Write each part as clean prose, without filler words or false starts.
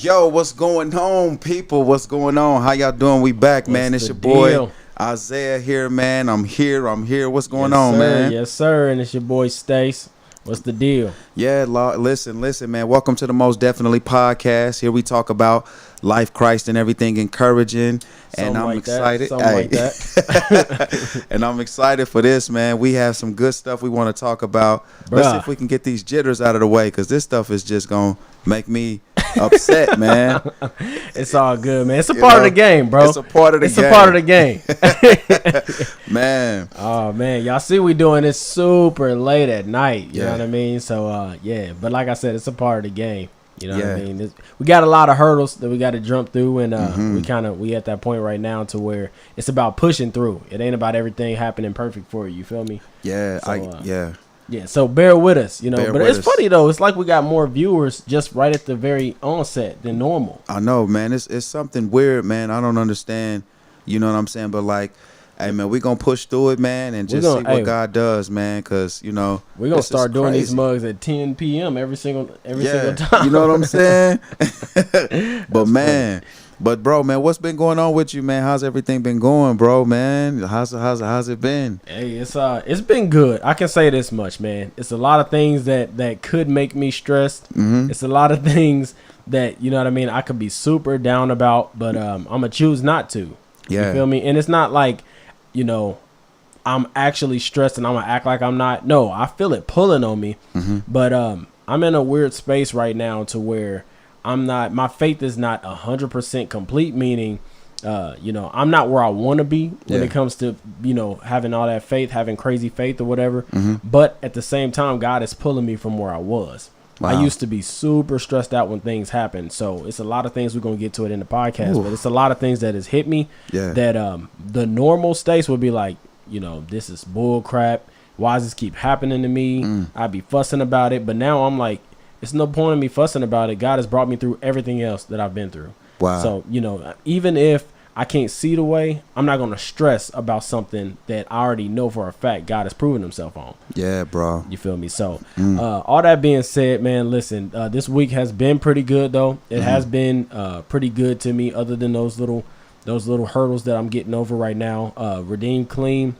Yo, what's going on, people? What's going on? How y'all doing? We back, man. It's your boy Isaiah here, man. I'm here. What's going on, man? Yes, sir. And it's your boy Stace. What's the deal? Yeah, listen, man. Welcome to the Most Definitely podcast. Here we talk about life, Christ, and everything encouraging. And I'm excited. And I'm excited for this, man. We have some good stuff we want to talk about. Let's see if we can get these jitters out of the way, because this stuff is just going to make me upset, man. It's all good, man. It's a part of the game, bro. It's a part of the game. It's a part of the game. Man. Oh, man. Y'all see we doing this super late at night. You know what I mean? So, yeah. But like I said, it's a part of the game. You know what I mean? We got a lot of hurdles that we got to jump through, and we at that point right now to where it's about pushing through. It ain't about everything happening perfect for you. You feel me? Yeah, so, Yeah, so bear with us, you know. But it's funny though. It's like we got more viewers just right at the very onset than normal. I know, man. It's something weird, man. I don't understand. You know what I'm saying? But like, hey, man, we gonna push through it, man, and just see what God does, man. Cause you know we're gonna start doing these mugs at 10 p.m. every single time. You know what I'm saying? But man. But bro, man, what's been going on with you, man? How's everything been going, bro, man? How's it been? Hey, it's been good. I can say this much, man. It's a lot of things that could make me stressed. Mm-hmm. It's a lot of things that, you know what I mean, I could be super down about, but I'm gonna choose not to. Yeah. You feel me? And it's not like, you know, I'm actually stressed and I'm gonna act like I'm not. No, I feel it pulling on me. Mm-hmm. But I'm in a weird space right now to where my faith is not 100% complete, meaning, you know, I'm not where I want to be when it comes to, you know, having all that faith, having crazy faith or whatever. Mm-hmm. But at the same time, God is pulling me from where I was. Wow. I used to be super stressed out when things happen. So it's a lot of things. We're going to get to it in the podcast, but it's a lot of things that has hit me that the normal Stace would be like, you know, this is bull crap. Why does this keep happening to me? I'd be fussing about it. But now I'm like, it's no point in me fussing about it. God has brought me through everything else that I've been through. Wow. So, you know, even if I can't see the way, I'm not going to stress about something that I already know for a fact God has proven himself on. Yeah, bro. You feel me? So, all that being said, man, listen, this week has been pretty good, though. It has been pretty good to me, other than those little hurdles that I'm getting over right now. Redeemed clean.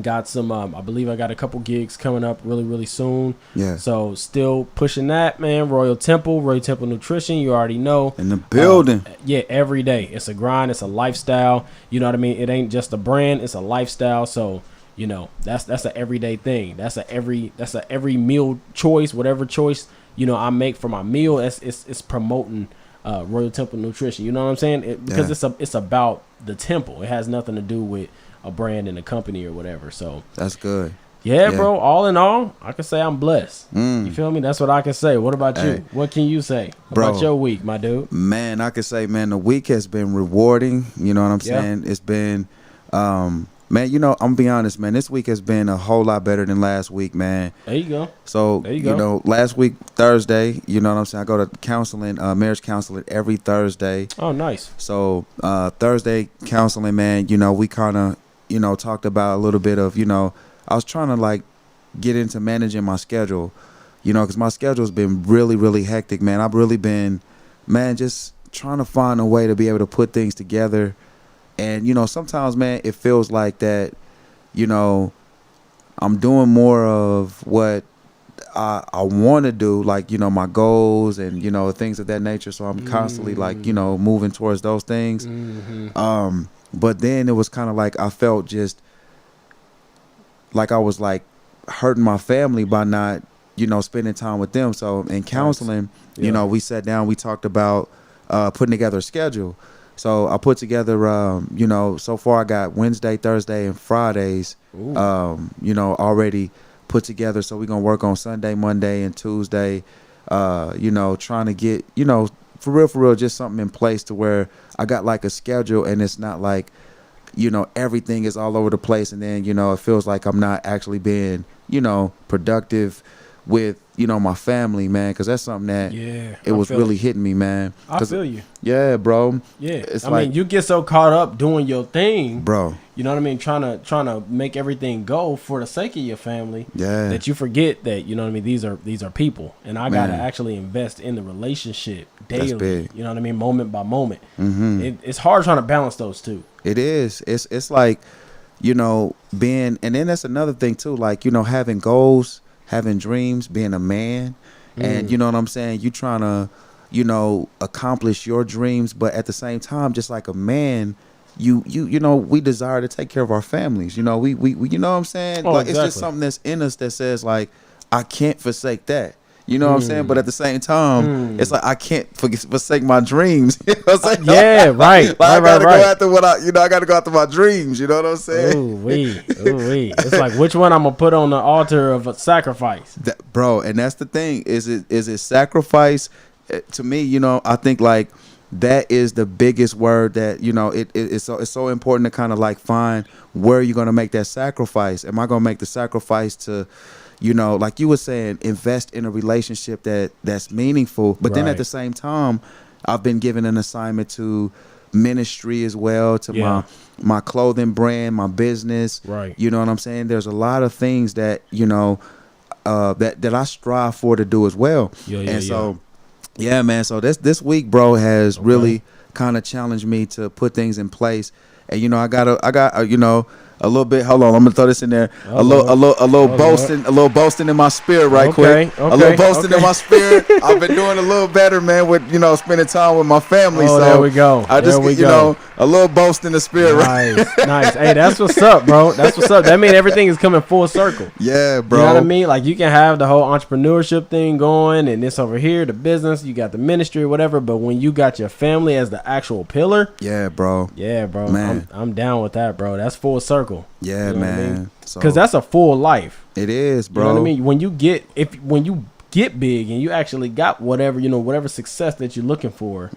Got some, I believe I got a couple gigs coming up really, really soon. Yeah. So still pushing that, man. Royal Temple Nutrition, you already know. In the building. Yeah, every day. It's a grind. It's a lifestyle. You know what I mean? It ain't just a brand. It's a lifestyle. So, you know, that's an everyday thing. That's a every meal choice, whatever choice, you know, I make for my meal. It's promoting Royal Temple Nutrition. You know what I'm saying? Because it's about the temple. It has nothing to do with a brand and a company or whatever. So that's good. Yeah, bro. All in all, I can say I'm blessed. You feel me? That's what I can say. What about you? What can you say about your week, my dude? Man, I can say, man, the week has been rewarding. You know what I'm saying? It's been, man, you know, I'm gonna be honest, man. This week has been a whole lot better than last week, man. There you go. So, you know, last week, Thursday, you know what I'm saying? I go to counseling, marriage counseling every Thursday. Oh, nice. So, Thursday counseling, man, you know, we kind of, you know, talked about a little bit of, you know, I was trying to like get into managing my schedule, you know, because my schedule's been really, really hectic, man. I've really been, man, just trying to find a way to be able to put things together. And, you know, sometimes, man, it feels like that, you know, I'm doing more of what I want to do, like, you know, my goals and, you know, things of that nature. So I'm constantly like, you know, moving towards those things. But then it was kind of like I felt just like I was like hurting my family by not, you know, spending time with them. So in counseling, you know, we sat down, we talked about putting together a schedule. So I put together, you know, so far I got Wednesday, Thursday, and Fridays, you know, already put together. So we're going to work on Sunday, Monday, and Tuesday, you know, trying to get, you know, for real, just something in place to where I got like a schedule and it's not like, you know, everything is all over the place. And then, you know, it feels like I'm not actually being, you know, productive with, you know, my family, man. Cause that's something that it was really hitting me, man. I feel you. Yeah, bro. Yeah. I mean, you get so caught up doing your thing, bro. you know what I mean, trying to make everything go for the sake of your family, that you forget that, you know what I mean, these are people, and I gotta Man. actually invest in the relationship That's daily. big. You know what I mean, moment by moment. Mm-hmm. It's hard trying to balance those two. It is. It's like, you know, being, and then that's another thing too, like, you know, having goals, having dreams, being a man, and you know what I'm saying, you trying to, you know, accomplish your dreams, but at the same time, just like a man, you know, we desire to take care of our families. You know, we you know what I'm saying? Oh, Like, it's just exactly. something that's in us that says, like, I can't forsake that. You know what I'm saying? But at the same time, it's like I can't forsake my dreams. You know what I'm saying? Yeah, right. Like, I gotta right. go after what I gotta go after my dreams. You know what I'm saying? Ooh wee. It's like, which one I'm gonna put on the altar of a sacrifice? Bro, and that's the thing. Is it sacrifice? To me, you know, I think like that is the biggest word that, you know, it's so important to kind of like find where you're gonna make that sacrifice. Am I gonna make the sacrifice to, you know, like you were saying, invest in a relationship that's meaningful, but then at the same time, I've been given an assignment to ministry as well, to my clothing brand, my business. Right. You know what I'm saying? There's a lot of things that, you know, that I strive for to do as well. So, yeah, man. So this week, bro, has really kind of challenged me to put things in place. And, you know, I got you know, a little bit. Hold on, I'm gonna throw this in there. A little boasting in my spirit, right quick. A little boasting in my spirit. I've been doing a little better, man, with, you know, spending time with my family. Oh, so there we go. I just, you know, a little boast in the spirit. Nice, nice. Hey, that's what's up, bro. That's what's up. That means everything is coming full circle. Yeah, bro. You know what I mean? Like, you can have the whole entrepreneurship thing going, and this over here, the business, you got the ministry, whatever. But when you got your family as the actual pillar, yeah, bro. Man, I'm down with that, bro. That's full circle. Yeah, you know man. Because that's a full life. It is, bro. You know what I mean? When you get big and you actually got whatever, you know, whatever success that you're looking for,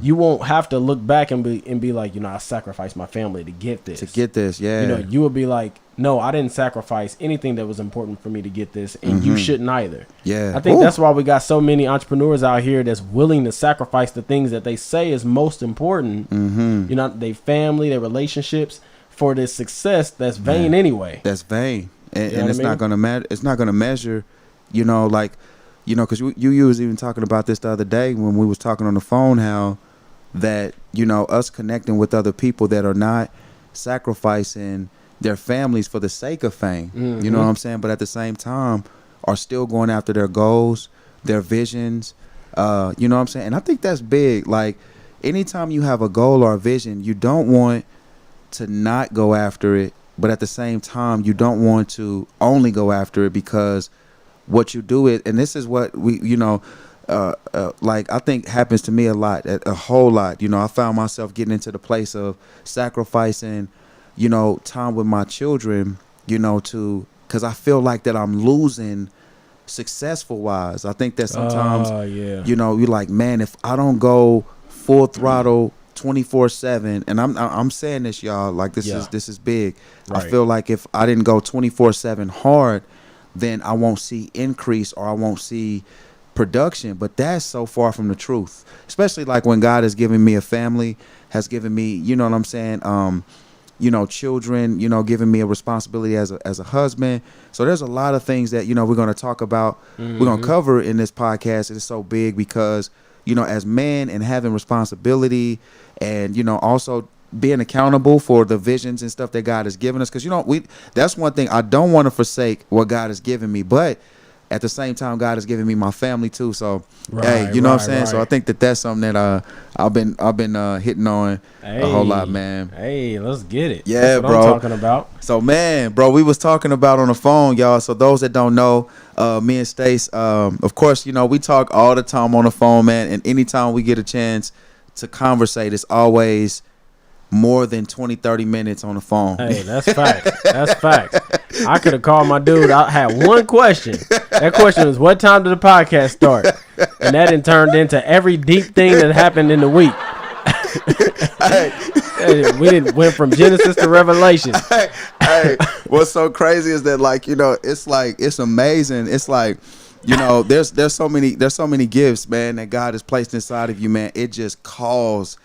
you won't have to look back and be like, you know, I sacrificed my family to get this. Yeah. You know, you will be like, no, I didn't sacrifice anything that was important for me to get this, and you shouldn't either. Yeah. I think that's why we got so many entrepreneurs out here that's willing to sacrifice the things that they say is most important. You know, their family, their relationships, for this success that's vain anyway. That's vain. And, you know it's not gonna matter. It's not gonna measure, you know, like, you know, because you was even talking about this the other day when we was talking on the phone, how that, you know, us connecting with other people that are not sacrificing their families for the sake of fame. You know what I'm saying? But at the same time are still going after their goals, their visions. You know what I'm saying? And I think that's big. Like, anytime you have a goal or a vision, you don't want to not go after it, but at the same time, you don't want to only go after it, because what you do it, and this is what we, you know, like, I think happens to me a whole lot. You know, I found myself getting into the place of sacrificing, you know, time with my children, you know, because I feel like that I'm losing successful wise. I think that sometimes, you know, you're like, man, if I don't go full throttle 24/7, and I'm saying this, y'all, like, this is big. I feel like if I didn't go 24/7 hard, then I won't see increase, or I won't see production. But that's so far from the truth, especially like when God has given me a family, has given me, you know what I'm saying, you know, children, you know, giving me a responsibility as a husband. So there's a lot of things that, you know, we're going to talk about, we're going to cover in this podcast. It's so big because, you know, as men and having responsibility, and, you know, also being accountable for the visions and stuff that God has given us. Because, you know, that's one thing. I don't want to forsake what God has given me, but at the same time, God has given me my family too. So, hey, you know what I'm saying? So I think that's something that I've been hitting on a whole lot, man. Hey, let's get it. Yeah, that's what bro. I'm talking about. So, man, bro, we was talking about on the phone, y'all. So those that don't know, me and Stace, of course, you know, we talk all the time on the phone, man. And anytime we get a chance to conversate, it's always more than 20-30 minutes on the phone. Hey, that's facts. That's facts. I could have called my dude. I had one question. That question was, what time did the podcast start? And that then turned into every deep thing that happened in the week. We went from Genesis to Revelation. Hey, what's so crazy is that, like, you know, it's amazing. It's like, you know, there's so many gifts, man, that God has placed inside of you, man. It just calls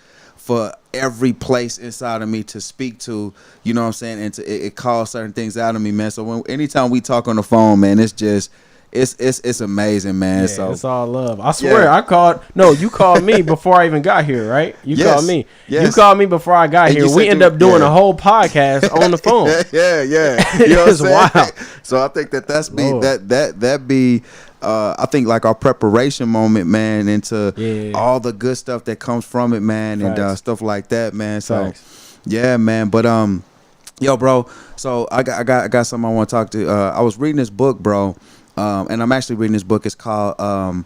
for every place inside of me to speak to, you know what I'm saying, and it calls certain things out of me, man. So anytime we talk on the phone, man, it's just it's amazing, man. Yeah, so it's all love. I swear, you called me before I even got here, right? You called me. Yes. You called me before I got here. We ended up doing a whole podcast on the phone. yeah. You know it's wild. So I think that be I think like our preparation moment, man, into all the good stuff that comes from it, man. Facts. And stuff like that, man. So facts. Yeah, man. But yo, bro. So I got something I want to talk to. I was reading this book, bro. And I'm actually reading this book. It's called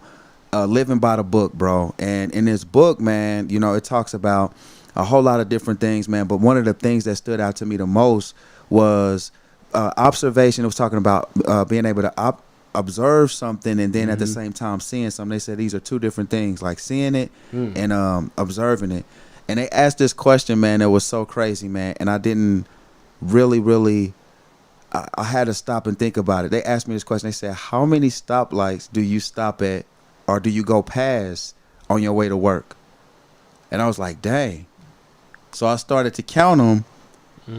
Living by the Book, bro. And in this book, man, you know, it talks about a whole lot of different things, man. But one of the things that stood out to me the most was observation. It was talking about being able to observe something and then at the same time seeing something. They said these are two different things, like seeing it and observing it. And they asked this question, man, that was so crazy, man. And I didn't really I had to stop and think about it. They asked me this question. They said, how many stoplights do you stop at or do you go past on your way to work? And I was like, dang. So I started to count them.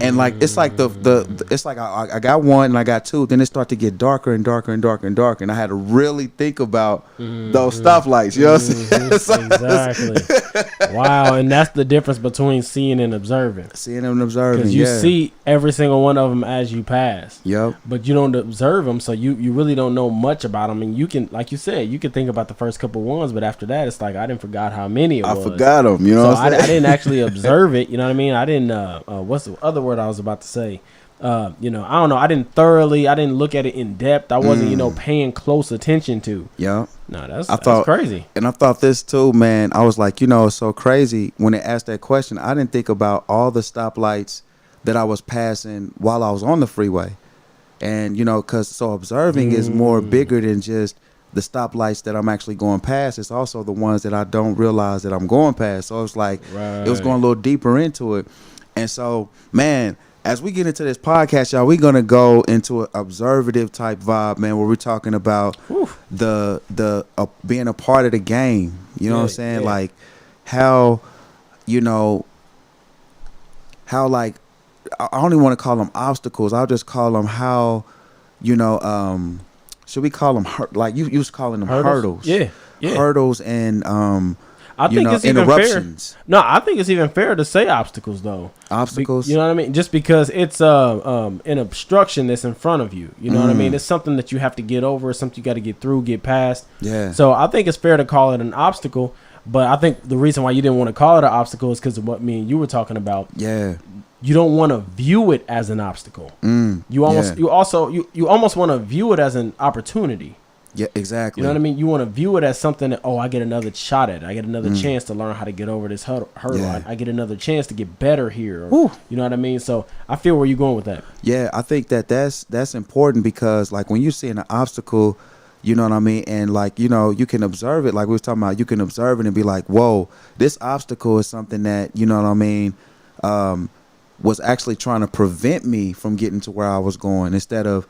And like it's like it's like I got one and I got two. Then it started to get darker and darker and darker and darker. And I had to really think about those stoplights. You know what I'm saying? Exactly. Wow. And that's the difference between seeing and observing. Seeing and observing. Because you see every single one of them as you pass. Yep. But you don't observe them, so you really don't know much about them. And you can, like you said, you can think about the first couple ones, but after that, it's like I didn't forgot how many it was. I forgot them. You know. So I didn't actually observe it. You know what I mean? I didn't. What's the other word I was about to say? You know, I don't know. I didn't look at it in depth. I wasn't, paying close attention to. Yeah. No, that's crazy. And I thought this too, man. I was like, it's so crazy. When they asked that question, I didn't think about all the stoplights that I was passing while I was on the freeway. And, because observing is more bigger than just the stoplights that I'm actually going past. It's also the ones that I don't realize that I'm going past. So it's like, It was going a little deeper into it. And so, man, as we get into this podcast, y'all, we're gonna go into an observative type vibe, man, where we're talking about the being a part of the game. You know what I'm saying? Yeah. Like how like I don't even want to call them obstacles. I'll just call them how, should we call them like you was calling them hurdles? Yeah. Hurdles and I think it's even fair. No, I think it's even fair to say obstacles, though. Obstacles? You know what I mean? Just because it's an obstruction that's in front of you. You know what I mean? It's something that you have to get over. It's something you got to get through, get past. Yeah. So I think it's fair to call it an obstacle. But I think the reason why you didn't want to call it an obstacle is because of what me and you were talking about. Yeah. You don't want to view it as an obstacle. You almost want to view it as an opportunity. Yeah, exactly. You know what I mean? You want to view it as something that, I get another shot at it. I get another chance to learn how to get over this hurdle. Yeah. I get another chance to get better here. Or, you know what I mean? So I feel where you're going with that. Yeah, I think that's important because like when you see an obstacle, you know what I mean? And like, you can observe it. Like we was talking about, you can observe it and be like, whoa, this obstacle is something that, you know what I mean, was actually trying to prevent me from getting to where I was going instead of,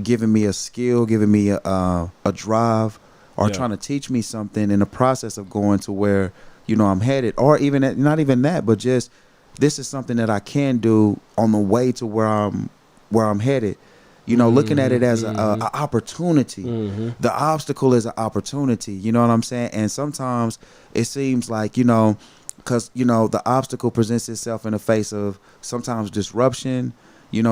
giving me a skill, giving me a drive, or trying to teach me something in the process of going to where, I'm headed, or even not even that, but just this is something that I can do on the way to where I'm headed. Looking at it as a opportunity. The obstacle is an opportunity. You know what I'm saying? And sometimes it seems like, because, the obstacle presents itself in the face of sometimes disruption,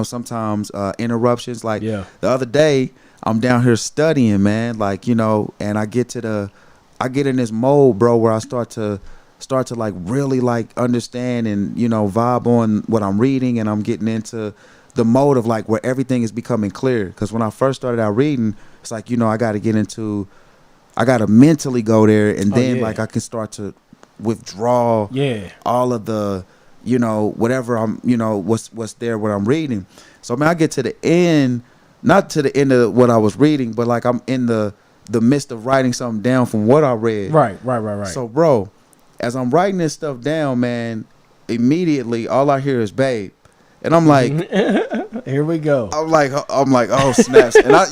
sometimes interruptions. Like the other day, I'm down here studying, man. Like, and I get in this mode, bro, where I start to like really like understand and, vibe on what I'm reading, and I'm getting into the mode of like where everything is becoming clear. Because when I first started out reading, it's like, I got to mentally go there, and then like I can start to withdraw all of the whatever I'm, what's there, what I'm reading. So, man, I get to the end, not to the end of what I was reading, but like I'm in the midst of writing something down from what I read. Right. So, bro, as I'm writing this stuff down, man, immediately all I hear is "babe," and I'm like, here we go. I'm like, oh snaps, and I,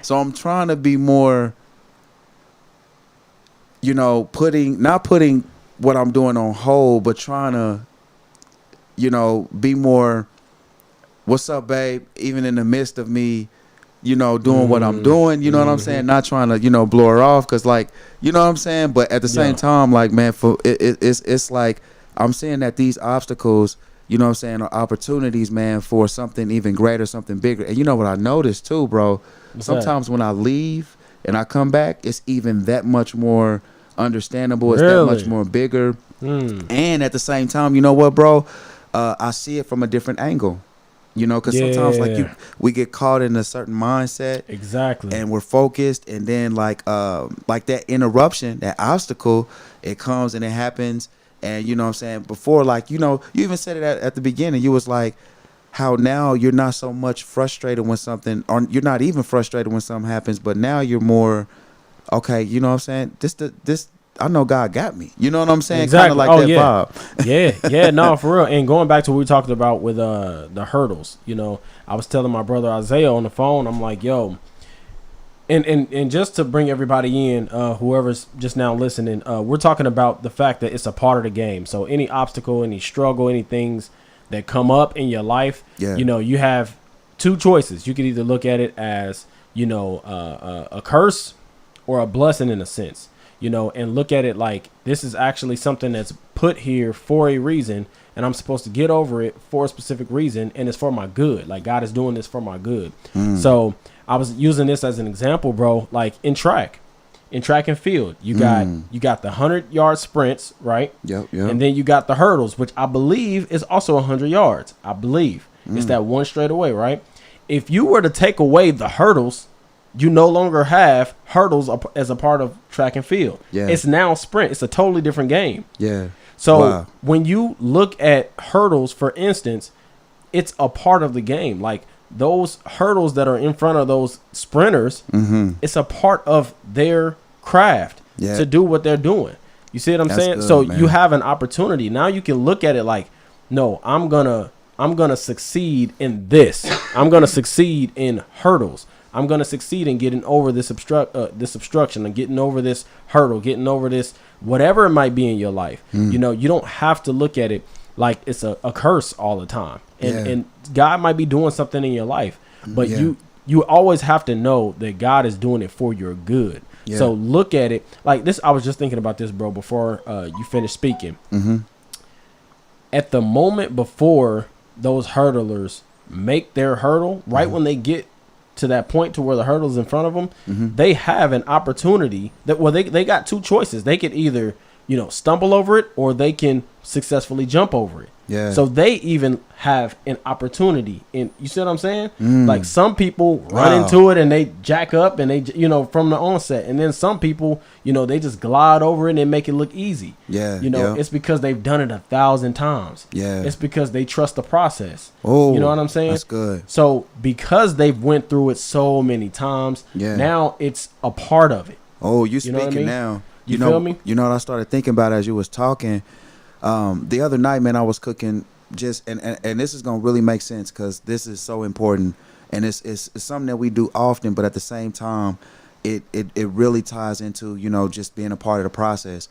so I'm trying to be more, not putting what I'm doing on hold, but trying to, you know, be more, what's up, babe? Even in the midst of me, you know, doing what I'm doing, you know what I'm saying? Not trying to, you know, blow her off, because, like, you know what I'm saying? But at the same time, like, man, for it's like I'm seeing that these obstacles, you know what I'm saying, are opportunities, man, for something even greater, something bigger. And you know what I noticed too, bro? Sometimes when I leave and I come back, it's even that much more understandable. It's that much more bigger. And at the same time, you know what, bro? I see it from a different angle. You know, because sometimes we get caught in a certain mindset, and we're focused, and then like that interruption, that obstacle, it comes and it happens, and you know what I'm saying, before, like, you know, you even said it at the beginning, you was like, how now you're not so much frustrated when something, or you're not even frustrated when something happens, but now you're more, okay, you know what I'm saying, this I know God got me. You know what I'm saying? Kind of like that vibe. Yeah, no, for real. And going back to what we talked about with the hurdles, you know, I was telling my brother Isaiah on the phone, I'm like, yo, and just to bring everybody in, whoever's just now listening, we're talking about the fact that it's a part of the game. So any obstacle, any struggle, any things that come up in your life, you know, you have two choices. You could either look at it as, you know, a curse or a blessing in a sense, you know, and look at it like this is actually something that's put here for a reason, and I'm supposed to get over it for a specific reason, and it's for my good. Like, God is doing this for my good. So I was using this as an example, bro, like in track and field, you got the 100-yard sprints, right? Yep. And then you got the hurdles, which I believe is also 100 yards. I believe it's that one straightaway, right? If you were to take away the hurdles, you no longer have hurdles as a part of track and field. It's now sprint. It's a totally different game. So when you look at hurdles, for instance, it's a part of the game. Like, those hurdles that are in front of those sprinters, it's a part of their craft to do what they're doing. You see what I'm saying? Good, so man. You have an opportunity. Now you can look at it like, no, I'm gonna succeed in this. I'm gonna succeed in hurdles. I'm gonna succeed in getting over this obstruction, and getting over this hurdle, getting over this whatever it might be in your life. You know, you don't have to look at it like it's a curse all the time. And God might be doing something in your life, but you always have to know that God is doing it for your good. So look at it like this. I was just thinking about this, bro, before you finished speaking. At the moment before those hurdlers make their hurdle, right when they get to that point to where the hurdle's in front of them, they have an opportunity that, well, they got two choices. They could either, you know, stumble over it, or they can successfully jump over it. So they even have an opportunity. And you see what I'm saying? Like, some people run into it and they jack up, and they, you know, from the onset. And then some people, you know, they just glide over it and they make it look easy. You know, it's because they've done it 1,000 times. It's because they trust the process. You know what I'm saying? That's good. So because they've went through it so many times, now it's a part of it. You speaking know what I mean? Now. You feel me? You know what I started thinking about as you was talking? The other night, man, I was cooking and this is gonna really make sense, because this is so important, and it's something that we do often, but at the same time, it really ties into, you know, just being a part of the process.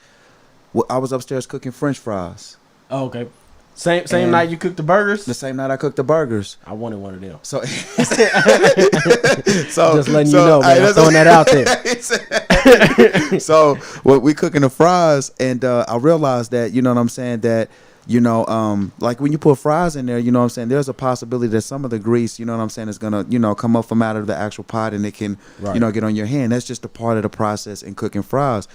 Well, I was upstairs cooking French fries. Oh, okay. Same night you cooked the burgers? The same night I cooked the burgers. I wanted one of them. So, just letting you know, man. I'm throwing that out there. So, we cooking the fries, and I realized that, you know what I'm saying, that, you know, like when you put fries in there, you know what I'm saying, there's a possibility that some of the grease, you know what I'm saying, is gonna, you know, come up from out of the actual pot, and it can, you know, get on your hand. That's just a part of the process in cooking fries.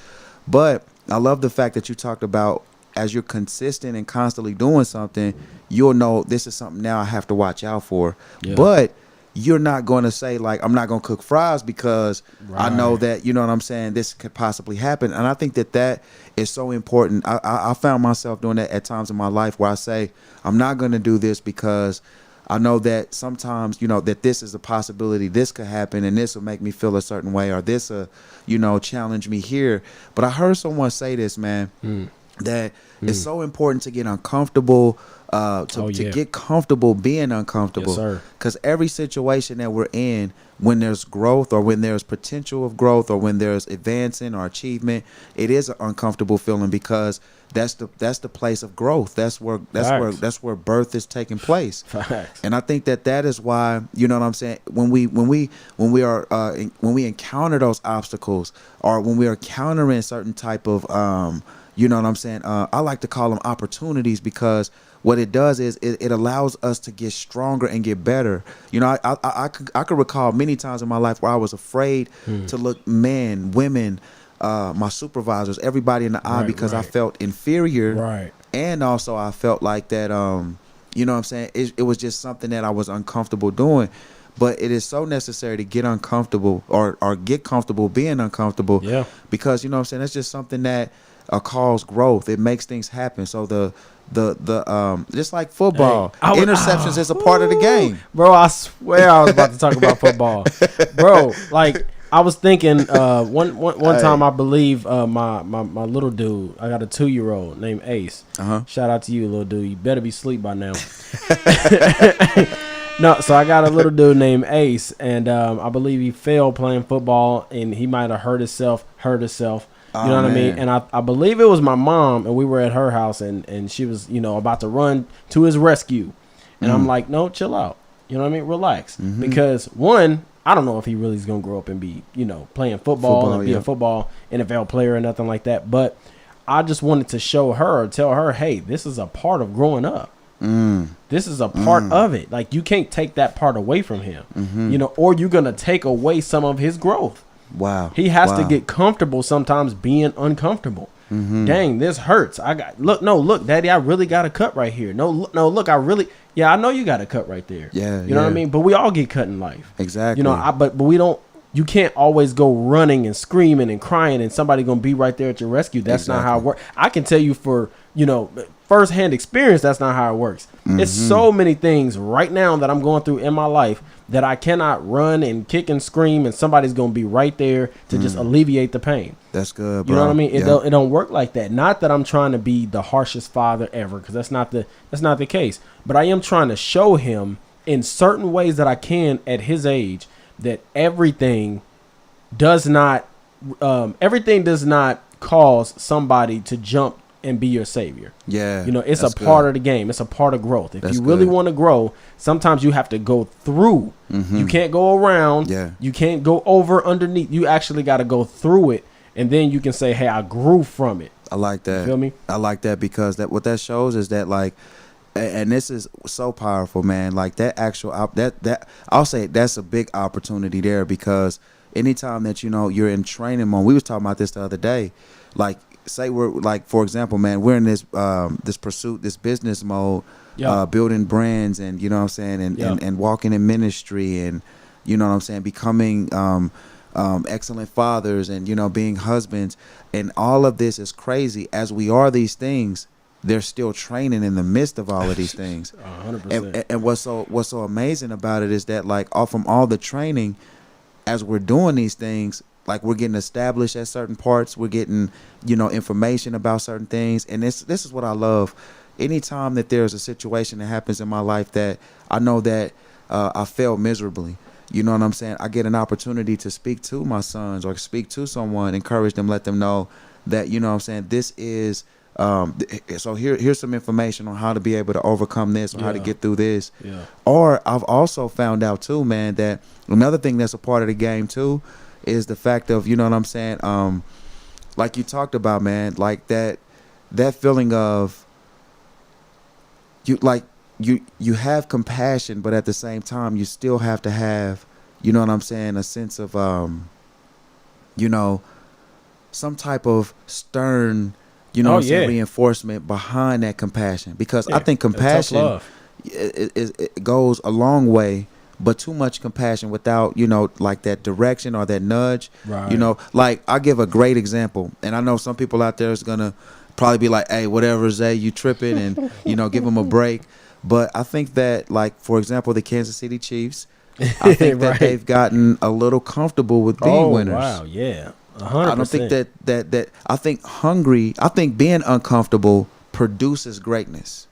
But I love the fact that you talked about, as you're consistent and constantly doing something, you'll know this is something now I have to watch out for. But you're not going to say, like, I'm not going to cook fries because I know that, you know what I'm saying, this could possibly happen. And I think that is so important. I found myself doing that at times in my life, where I say, I'm not going to do this because I know that sometimes, you know, that this is a possibility, this could happen, and this will make me feel a certain way, or this, you know, challenge me here. But I heard someone say this, man. that it's so important to get uncomfortable, to get comfortable being uncomfortable. Yes, sir. Because every situation that we're in, when there's growth or when there's potential of growth or when there's advancing or achievement, it is an uncomfortable feeling because that's the place of growth. That's where birth is taking place. Facts. And I think that is why, you know what I'm saying, when we encounter those obstacles or when we are encountering certain type of you know what I'm saying, I like to call them opportunities, because what it does is it allows us to get stronger and get better. You know, I could recall many times in my life where I was afraid to look men, women, my supervisors, everybody in the eye, because I felt inferior. Right. And also I felt like that, you know what I'm saying, it was just something that I was uncomfortable doing. But it is so necessary to get uncomfortable or get comfortable being uncomfortable. Yeah. Because, you know what I'm saying, that's just something that calls growth. It makes things happen. So the just like football, interceptions is a part of the game. Bro, I swear I was about to talk about football. Bro, like I was thinking one time, I believe my little dude, I got a 2-year-old named Ace. Shout out to you, little dude. You better be asleep by now. No, so I got a little dude named Ace, and I believe he fell playing football, and he might have hurt himself. You know what I mean? And I believe it was my mom, and we were at her house, and she was, you know, about to run to his rescue. And I'm like, no, chill out. You know what I mean? Relax. Because, one, I don't know if he really is going to grow up and be, you know, playing football and be a football NFL player or nothing like that. But I just wanted to show her or tell her, hey, this is a part of growing up. This is a part of it. Like, you can't take that part away from him, you know, or you're going to take away some of his growth. Wow. He has to get comfortable sometimes being uncomfortable. Dang, this hurts. Look, Daddy, I really got a cut right here. No, look, I know you got a cut right there. Yeah. You know what I mean? But we all get cut in life. Exactly. You know, but we don't, you can't always go running and screaming and crying and somebody going to be right there at your rescue. That's not how it works. I can tell you for, you know, firsthand experience, that's not how it works. It's so many things right now that I'm going through in my life that I cannot run and kick and scream and somebody's going to be right there to just alleviate the pain. That's good, bro. You know what I mean? It don't work like that. Not that I'm trying to be the harshest father ever, because that's not the case. But I am trying to show him in certain ways that I can at his age that everything does not cause somebody to jump and be your savior. Yeah. You know, it's a part of the game. It's a part of growth. If you really want to grow, sometimes you have to go through. You can't go around. Yeah. You can't go over underneath. You actually got to go through it, and then you can say, hey, I grew from it. I like that. You feel me? I like that, because what that shows is that, like, and this is so powerful, man. Like, that actual that I'll say that's a big opportunity there, because anytime that, you know, you're in training mode, we was talking about this the other day, like, say we're like, for example, man, we're in this pursuit, this business mode, building brands, and you know what I'm saying, and walking in ministry, and you know what I'm saying, becoming excellent fathers, and you know, being husbands, and all of this is crazy. As we are these things, they're still training in the midst of all of these things. 100%. And what's so amazing about it is that, like, from all the training, as we're doing these things, like, we're getting established at certain parts. We're getting, you know, information about certain things. And this is what I love. Anytime that there's a situation that happens in my life that I know that I failed miserably, you know what I'm saying, I get an opportunity to speak to my sons or speak to someone, encourage them, let them know that, you know what I'm saying, this is, so here's some information on how to be able to overcome this or how to get through this. Yeah. Or I've also found out too, man, that another thing that's a part of the game too is the fact of, you know what I'm saying, like you talked about, man, like that feeling of you have compassion, but at the same time you still have to have, you know what I'm saying, a sense of you know, some type of stern, you know what I'm saying, reinforcement behind that compassion, because I think compassion it goes a long way. But too much compassion without, you know, like that direction or that nudge, you know, like, I'll give a great example. And I know some people out there is going to probably be like, hey, whatever, Zay, you tripping, and, you know, give them a break. But I think that, like, for example, the Kansas City Chiefs, I think that they've gotten a little comfortable with being winners. Wow, yeah. 100%. I don't think that I think being uncomfortable produces greatness.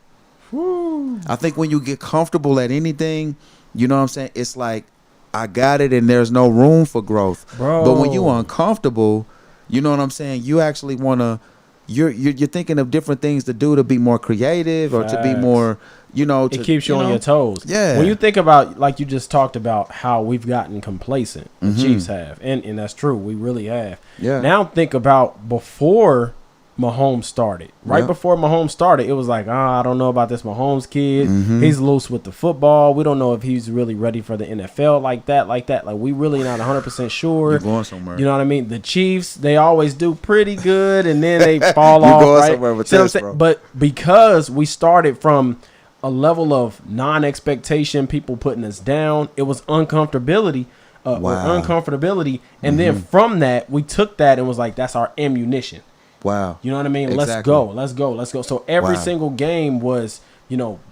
Woo. I think when you get comfortable at anything, you know what I'm saying? It's like, I got it and there's no room for growth. Bro. But when you uncomfortable, you know what I'm saying? You actually want to, you're thinking of different things to do to be more creative or to be Facts. more, It keeps you on your toes. Yeah. When you think about, like you just talked about, how we've gotten complacent, the Mhm. Chiefs have, and that's true. We really have. Yeah. Now think about before Mahomes started. Right Yeah. before Mahomes started, it was like, I don't know about this Mahomes kid. Mhm. He's loose with the football. We don't know if he's really ready for the NFL like that. Like we really not 100% sure. You're going somewhere. You know what I mean? The Chiefs, they always do pretty good, and then they fall You're off. going Right? somewhere with See what I'm this, saying? bro. But because we started from a level of non-expectation, people putting us down, it was uncomfortability. Or Wow. uncomfortability, and then from that, we took that and was like, that's our ammunition. Wow. You know what I mean? Exactly. Let's go. So every Wow. single game was,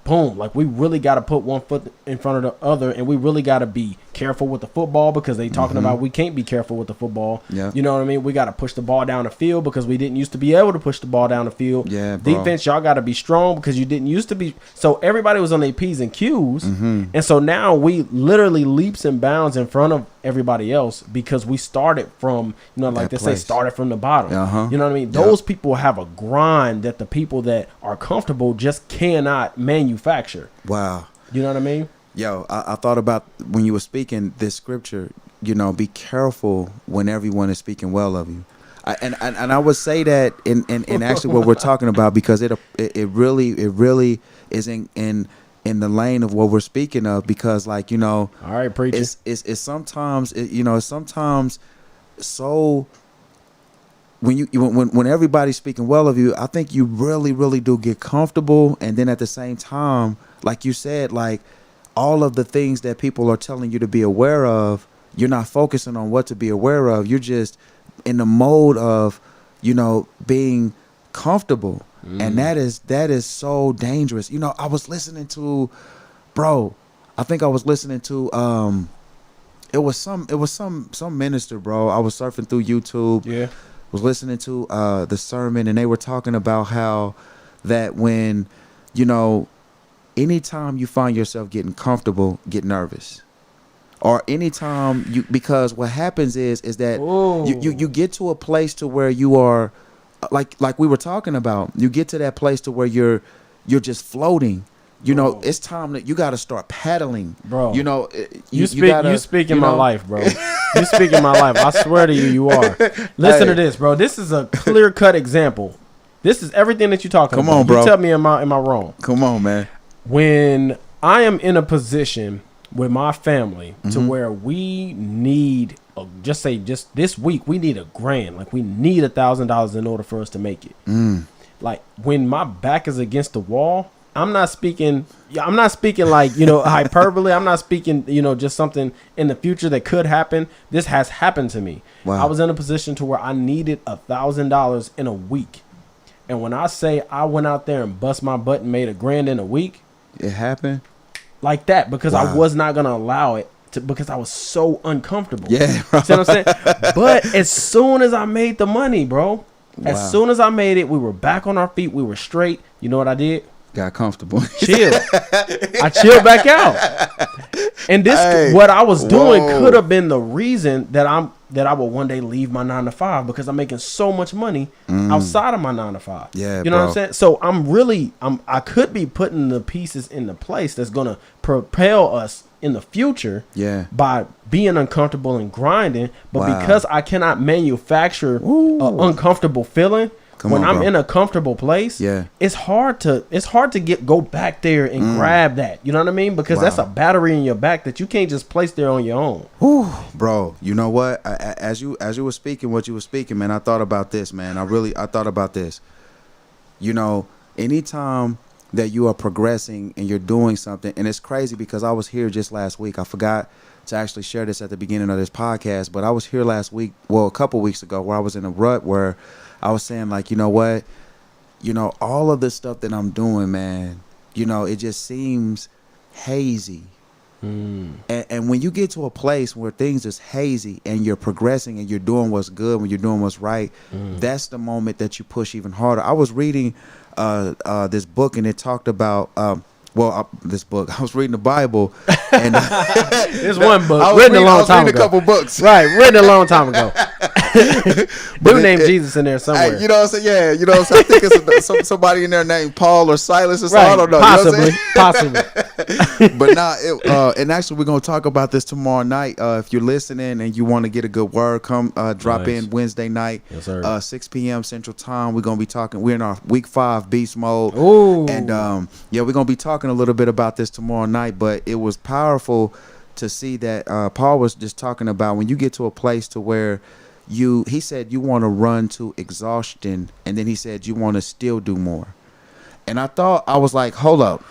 boom. Like, we really got to put one foot in front of the other, and we really got to be careful with the football, because they talking about we can't be careful with the football. Yeah. You know what I mean? We got to push the ball down the field, because we didn't used to be able to push the ball down the field. Yeah, bro. Defense, y'all got to be strong, because you didn't used to be. So everybody was on their P's and Q's. And so now we literally leaps and bounds in front of everybody else, because we started from, like That they say, place. started from the bottom. Uh-huh. You know what I mean? Yep. Those people have a grind that the people that are comfortable just cannot manufacture. Wow. You know what I mean? Yo, I thought about when you were speaking this scripture, be careful when everyone is speaking well of you. And I would say that in actually what we're talking about, because it really is in the lane of what we're speaking of, because All right, preacher. it's sometimes so when everybody's speaking well of you, I think you really do get comfortable, and then at the same time, like you said, like all of the things that people are telling you to be aware of, you're not focusing on what to be aware of. You're just in the mode of, being comfortable. And that is so dangerous. I was listening to, I think I was listening to, it was some minister, bro. I was surfing through YouTube. Yeah. Was listening to the sermon, and they were talking about how that when, anytime you find yourself getting comfortable, get nervous. Or anytime because what happens is that you get to a place to where you are, like we were talking about, you get to that place to where you're just floating. It's time that you got to start paddling, Bro. You speak in my life, bro. You speak in my life. I swear to you are. Listen to this, bro. This is a clear-cut example. This is everything that you're talking about. Come on, bro. You tell me, am I wrong? Come on, man. When I am in a position with my family to where we need, just this week, we need $1,000. Like, we need $1,000 in order for us to make it. Like, when my back is against the wall, I'm not speaking like, hyperbole. I'm not speaking, just something in the future that could happen. This has happened to me. Wow. I was in a position to where I needed $1,000 in a week. And when I say I went out there and bust my butt and made $1,000 in a week, it happened like that, because Wow. I was not going to allow it to, because I was so uncomfortable. Yeah, bro. See what I'm saying? But as soon as I made the money, bro, as Wow. soon as I made it, we were back on our feet. We were straight. You know what I did? got comfortable. Chill. I chilled back out. And this, what I was doing could have been the reason that I will one day leave my 9-to-5, because I'm making so much money outside of my 9-to-5. Yeah, you know what I'm bro. saying? So I could be putting the pieces in the place that's gonna propel us in the future. Yeah. By being uncomfortable and grinding, but Wow. because I cannot manufacture an uncomfortable feeling. When I'm in a comfortable place, it's hard to go back there and grab that. You know what I mean? Because that's a battery in your back that you can't just place there on your own. Whew, bro, you know what? As you were speaking, what you were speaking, man, I thought about this, man. I thought about this. Anytime that you are progressing and you're doing something, and it's crazy because I was here just last week. I forgot to actually share this at the beginning of this podcast, but I was here last week, a couple weeks ago, where I was in a rut where I was saying, like, you know what? All of this stuff that I'm doing, man, it just seems hazy. And when you get to a place where things is hazy and you're progressing and you're doing what's good, when you're doing what's right, that's the moment that you push even harder. I was reading this book, and it talked about this book. I was reading the Bible, and there's one book written a long time ago. A couple books, right? Written a long time ago. Dude named Jesus in there somewhere. You know what I'm saying? Yeah, you know what I'm saying? I think it's somebody in there named Paul or Silas or something. Right. I don't know. Possibly, you know what I'm possibly. But now, and actually, we're gonna talk about this tomorrow night. If you're listening and you want to get a good word, come drop in Wednesday night, yes, sir. 6 p.m. Central Time. We're gonna be talking. We're in our week 5 beast mode. Ooh. And we're gonna be talking a little bit about this tomorrow night. But it was powerful to see that Paul was just talking about when you get to a place to where he said you want to run to exhaustion, and then he said you want to still do more. And I was like, hold up.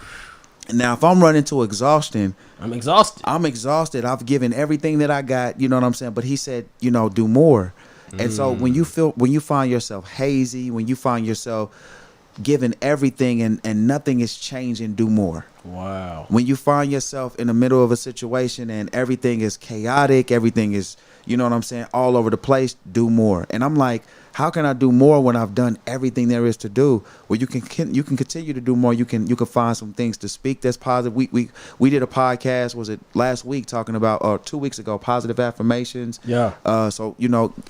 Now, if I'm running to exhaustion, I'm exhausted. I've given everything that I got, you know what I'm saying? But he said, do more. And so when you find yourself hazy, when you find yourself giving everything and nothing is changing, do more. Wow. When you find yourself in the middle of a situation and everything is chaotic, everything is, you know what I'm saying, all over the place, do more. And I'm like, how can I do more when I've done everything there is to do? Well, you can continue to do more. You can find some things to speak that's positive. We did a podcast, was it last week, talking about, or 2 weeks ago, positive affirmations. Yeah. So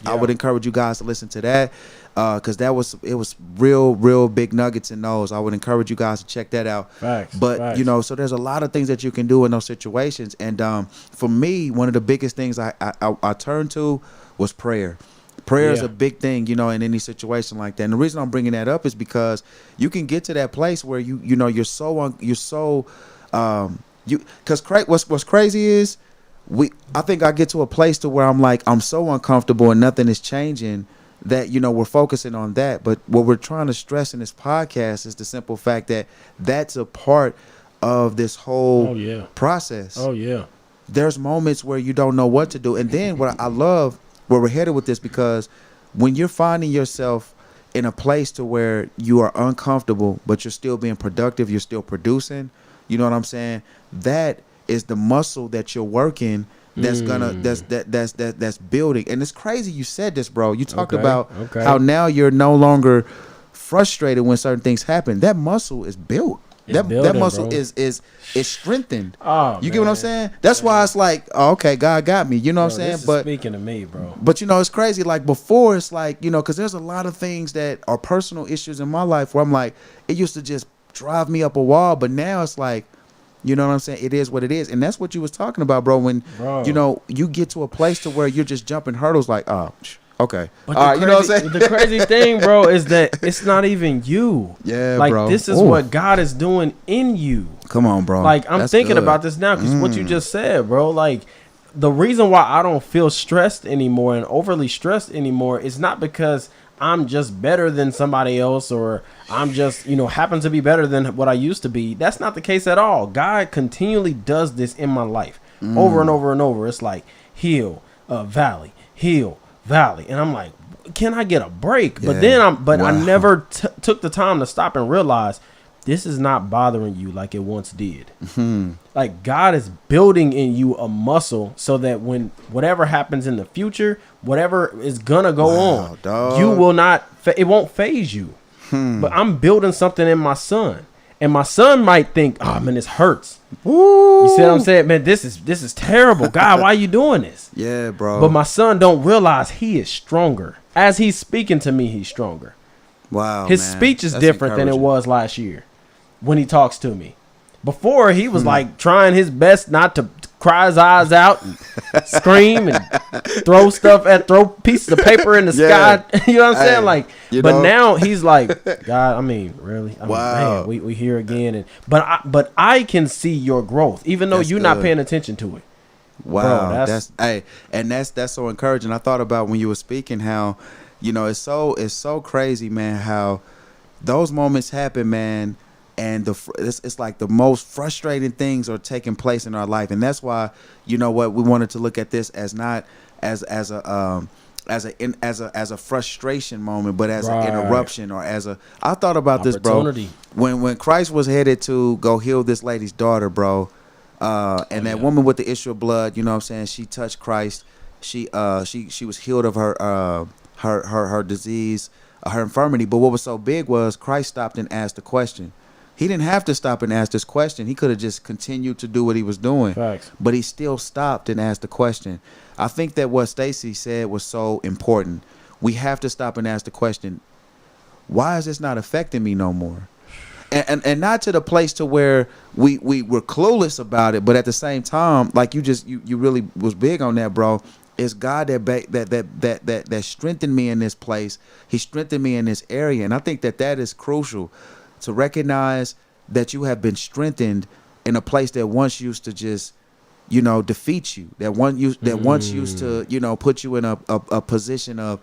I would encourage you guys to listen to that, because it was real big nuggets in those. I would encourage you guys to check that out. Facts. But Facts. so there's a lot of things that you can do in those situations. And for me, one of the biggest things I turned to was prayer. Prayer is a big thing, in any situation like that. And the reason I'm bringing that up is because you can get to that place where because what's crazy is I think I get to a place to where I'm like, I'm so uncomfortable and nothing is changing that, we're focusing on that. But what we're trying to stress in this podcast is the simple fact that that's a part of this whole process. Oh yeah. There's moments where you don't know what to do. And then what I love where we're headed with this, because when you're finding yourself in a place to where you are uncomfortable, but you're still being productive, you're still producing, you know what I'm saying? That is the muscle that you're working that's building. And it's crazy you said this, bro. You talked about how now you're no longer frustrated when certain things happen. That muscle is built. That muscle bro. is strengthened. Oh, you get what I'm saying? That's why it's like, okay, God got me. You know what I'm saying? But speaking to me, bro. But it's crazy. Like before, it's like, because there's a lot of things that are personal issues in my life where I'm like, it used to just drive me up a wall, but now it's like, you know what I'm saying? It is what it is. And that's what you was talking about, bro. When you get to a place to where you're just jumping hurdles, like, okay. But all right, you know what I'm saying? The crazy thing, bro, is that it's not even you. Yeah, like, bro. This is what God is doing in you. Come on, bro. Like, I'm thinking about this now because what you just said, bro. Like, the reason why I don't feel stressed anymore and overly stressed anymore is not because I'm just better than somebody else or I'm just, happen to be better than what I used to be. That's not the case at all. God continually does this in my life over and over and over. It's like hill, valley, hill, valley, and I'm like, can I get a break? But then I never took the time to stop and realize this is not bothering you like it once did. Like God is building in you a muscle so that when whatever happens in the future, whatever is gonna go on, dog. You will not it won't phase you. But I'm building something in my son, and my son might think, oh man, this hurts. Woo. You see what I'm saying? Man, this is terrible. God, why are you doing this? Yeah, bro. But my son don't realize he is stronger. As he's speaking to me, he's stronger. Wow. His speech is different than it was last year when he talks to me. Before, he was like trying his best not to cry his eyes out and scream and throw pieces of paper in the sky. You know what I'm saying? Like, but now he's like, God, I mean, really? I mean, man, we here again. But I can see your growth, even though you're not paying attention to it. Wow. Bro, that's so encouraging. I thought about when you were speaking how, it's so crazy, man, how those moments happen, man. And it's like the most frustrating things are taking place in our life, and that's why we wanted to look at this as not as a frustration moment, but as an interruption or as a. I thought about this, bro. When Christ was headed to go heal this lady's daughter, bro, And that woman with the issue of blood, you know what I'm saying, she touched Christ. She was healed of her disease, her infirmity. But what was so big was Christ stopped and asked a question. He didn't have to stop and ask this question. He could have just continued to do what he was doing. Facts. But he still stopped and asked the question. I think that what Stacy said was so important. We have to stop and ask the question, why is this not affecting me no more? And not to the place to where we were clueless about it, but at the same time, like you really was big on that, bro. It's God that strengthened me in this place. He strengthened me in this area, and I think that is crucial, to recognize that you have been strengthened in a place that once used to just, defeat you. That once used to, put you in a position of,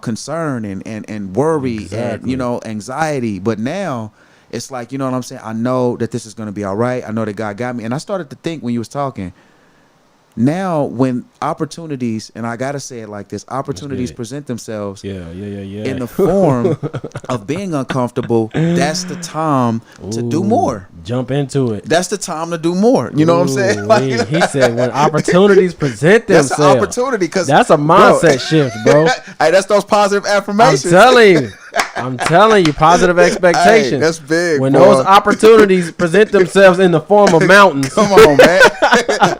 concern and worry. Exactly. And, anxiety. But now it's like, you know what I'm saying? I know that this is going to be all right. I know that God got me. And I started to think when you was talking, now when opportunities, and I got to say it like this, opportunities present themselves in the form of being uncomfortable, that's the time to do more. Jump into it. That's the time to do more. You know what I'm saying? Like, he said when opportunities present themselves. That's an opportunity. That's a mindset shift, bro. Hey, that's those positive affirmations. I'm telling you, positive expectations. Hey, that's big. When those opportunities present themselves in the form of mountains. Come on, man.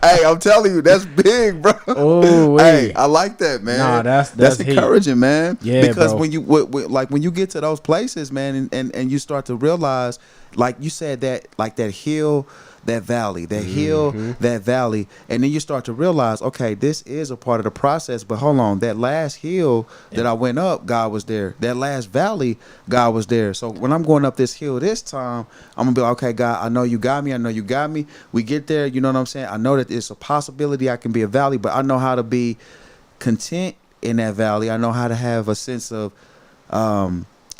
Hey, I'm telling you, that's big, bro. Oh, hey, I like that, man. Nah, that's encouraging, man. Yeah, because bro. when you get to those places, man, and you start to realize, like you said, that like that hill, that valley, that hill, that valley, and then you start to realize, okay, this is a part of the process. But hold on, that last hill that I went up, God was there. That last valley, God was there. So when I'm going up this hill this time, I'm gonna be like, okay, God, I know you got me. I know you got me. We get there, you know what I'm saying? I know that it's a possibility I can be a valley, but I know how to be content in that valley. I know how to have a sense of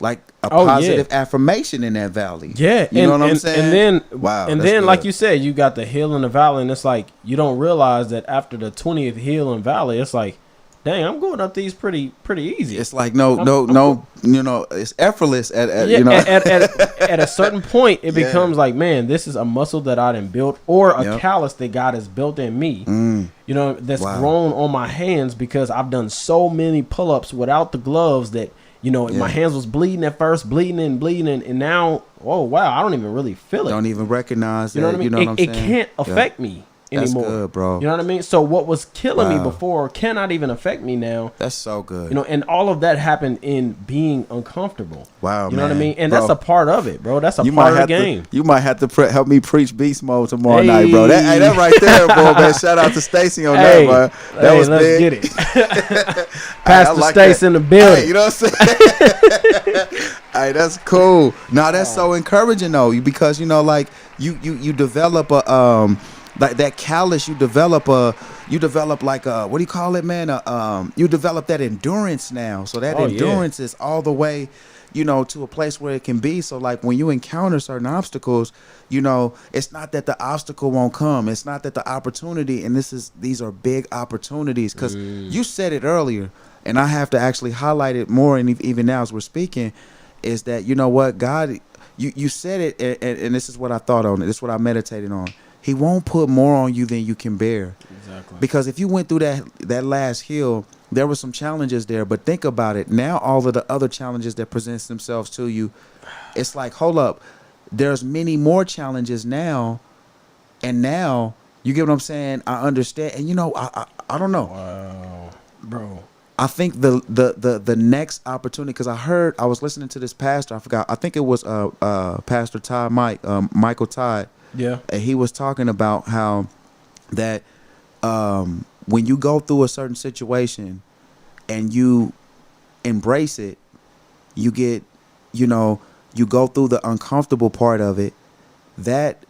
like a positive affirmation in that valley. Yeah. You know what I'm saying? And then, wow. And then, like you said, you got the hill and the valley, and it's like, you don't realize that after the 20th hill and valley, it's like, dang, I'm going up these pretty easy. It's like, no, it's effortless at a certain point, it becomes like, man, this is a muscle that I done built, or a callus that God has built in me, that's grown on my hands because I've done so many pull-ups without the gloves that, my hands was bleeding at first, bleeding, and now, oh wow, I don't even really feel it. Don't even recognize that. You know what I mean? You know what I'm saying? It can't affect me anymore. That's good, bro. You know what I mean? So what was killing me before cannot even affect me now. That's so good. And all of that happened in being uncomfortable. Wow, you know what I mean? And that's a part of it, bro. That's a part of the game. You might have to help me preach beast mode tomorrow night, bro. That right there, bro, man. Shout out to Stacy on that, bro. That was let's big. Get it. Pastor Stacy in the building. Hey, you know what I'm saying? Hey, that's cool. Nah, that's so encouraging though, because like you develop a like that callus, you develop like a, what do you call it, man? You develop that endurance now. So that endurance is all the way, to a place where it can be. So like when you encounter certain obstacles, it's not that the obstacle won't come. It's not that the opportunity, and these are big opportunities, because you said it earlier, and I have to actually highlight it more. And even now as we're speaking, is that, what, God, you said it, and this is what I thought on it. This is what I meditated on. He won't put more on you than you can bear. Exactly. Because if you went through that last hill, there were some challenges there. But think about it. Now all of the other challenges that presents themselves to you, it's like, hold up. There's many more challenges now. And now, you get what I'm saying? I understand. And I don't know. Wow. Bro. I think the next opportunity, because I was listening to this pastor, I think it was Pastor Todd Michael Todd. Yeah. And he was talking about how that when you go through a certain situation and you embrace it, you get, you go through the uncomfortable part of it. That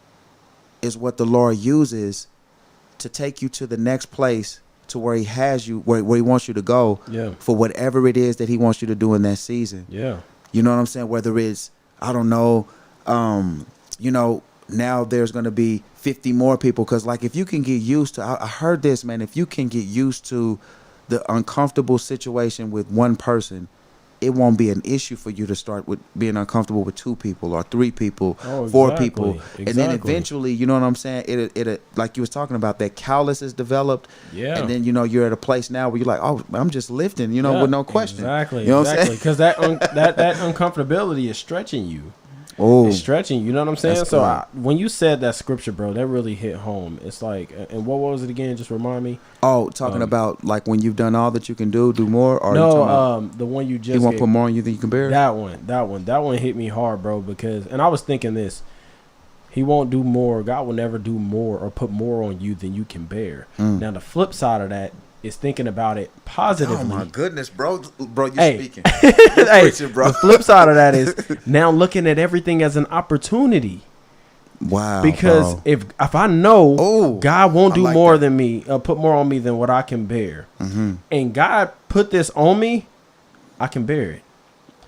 is what the Lord uses to take you to the next place, to where he has you, where he wants you to go, for whatever it is that he wants you to do in that season. Yeah. You know what I'm saying? Whether it's, I don't know, now there's going to be 50 more people. Because like, if you can get used to, I heard this, man, if you can get used to the uncomfortable situation with one person, it won't be an issue for you to start with being uncomfortable with 2 people or 3 people, Oh, 4 exactly. people, and then Exactly. eventually, you know what I'm saying? It like you was talking about, that callus is developed, Yeah. and then you're at a place now where you're like, oh, I'm just lifting, Yeah, with no question. Exactly. You know what I'm Exactly. saying? Because that uncomfortability is stretching you. Oh, It's stretching. You know what I'm saying? That's So good. when you said that scripture, bro, that really hit home. It's like, and what was it again? Just remind me. talking about like when you've done all that you can do more, or you No, talking about the one you just he won't gave- put more on you than you can bear? that one hit me hard, bro. Because, and I was thinking this, he won't do more. God will never do more or put more on you than you can bear. Now the flip side of that is thinking about it positively. Oh my goodness, bro, you Hey. speaking. Hey, preaching, bro. the flip side of that is now looking at everything as an opportunity. Wow, Because bro. if I know Oh, God won't I do like more that. than me, put more on me than what I can bear, Mm-hmm. and God put this on me, I can bear it.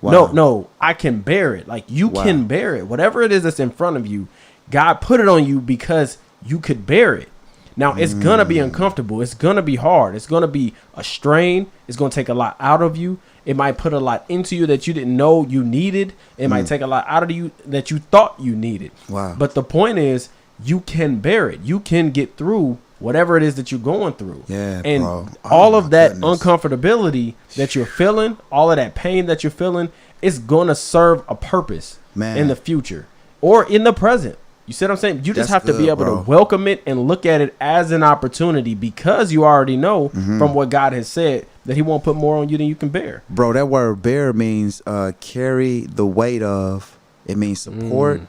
Wow. No, I can bear it. Like you Wow. can bear it. Whatever it is that's in front of you, God put it on you because you could bear it. Now it's gonna be uncomfortable. It's gonna be hard. It's gonna be a strain. It's gonna take a lot out of you. It might put a lot into you that you didn't know you needed. It might take a lot out of you that you thought you needed. Wow. But the point is, you can bear it. You can get through whatever it is that you're going through. Yeah, and bro. Oh, all my of that goodness. uncomfortability that you're feeling, all of that pain that you're feeling, is gonna serve a purpose Man. in the future or in the present. You see what I'm saying? You just That's have to be good, able bro. to welcome it and look at it as an opportunity because you already know Mm-hmm. from what God has said that he won't put more on you than you can bear. Bro, that word bear means carry the weight of. It means support.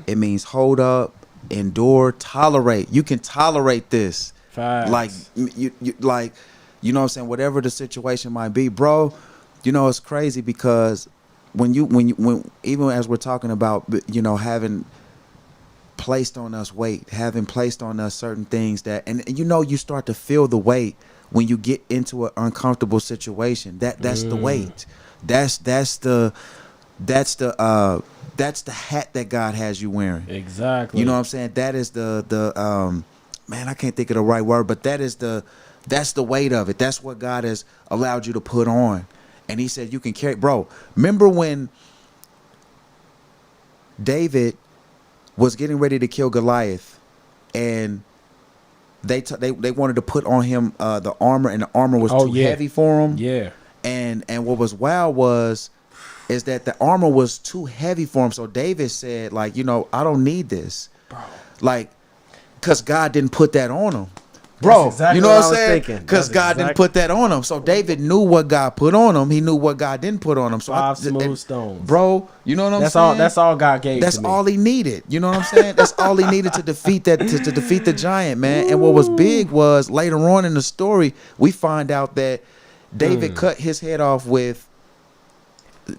It means hold up, endure, tolerate. You can tolerate this. Facts. Like you like, you know what I'm saying? Whatever the situation might be, bro. It's crazy because when even as we're talking about, having placed on us weight, having placed on us certain things that, and you start to feel the weight when you get into an uncomfortable situation. That's the weight. That's the hat that God has you wearing. Exactly. You know what I'm saying? That is the man, I can't think of the right word, but that's the weight of it. That's what God has allowed you to put on. And he said you can carry, bro. Remember when David was getting ready to kill Goliath, and they wanted to put on him the armor, and the armor was too heavy for him. Yeah. And what was wild is that the armor was too heavy for him. So David said, like, I don't need this, Bro. like, because God didn't put that on him. Bro, That's exactly you know what what I I'm was saying? thinking. Because That's God didn't exactly- put that on him. So David knew what God put on him. He knew what God didn't put on him. So Five smooth stones. Bro, you know what I'm That's saying? all. That's all God gave. That's to me. all he needed. You know what I'm saying? That's all he needed to defeat that to defeat the giant, man. And what was big was later on in the story, we find out that David cut his head off with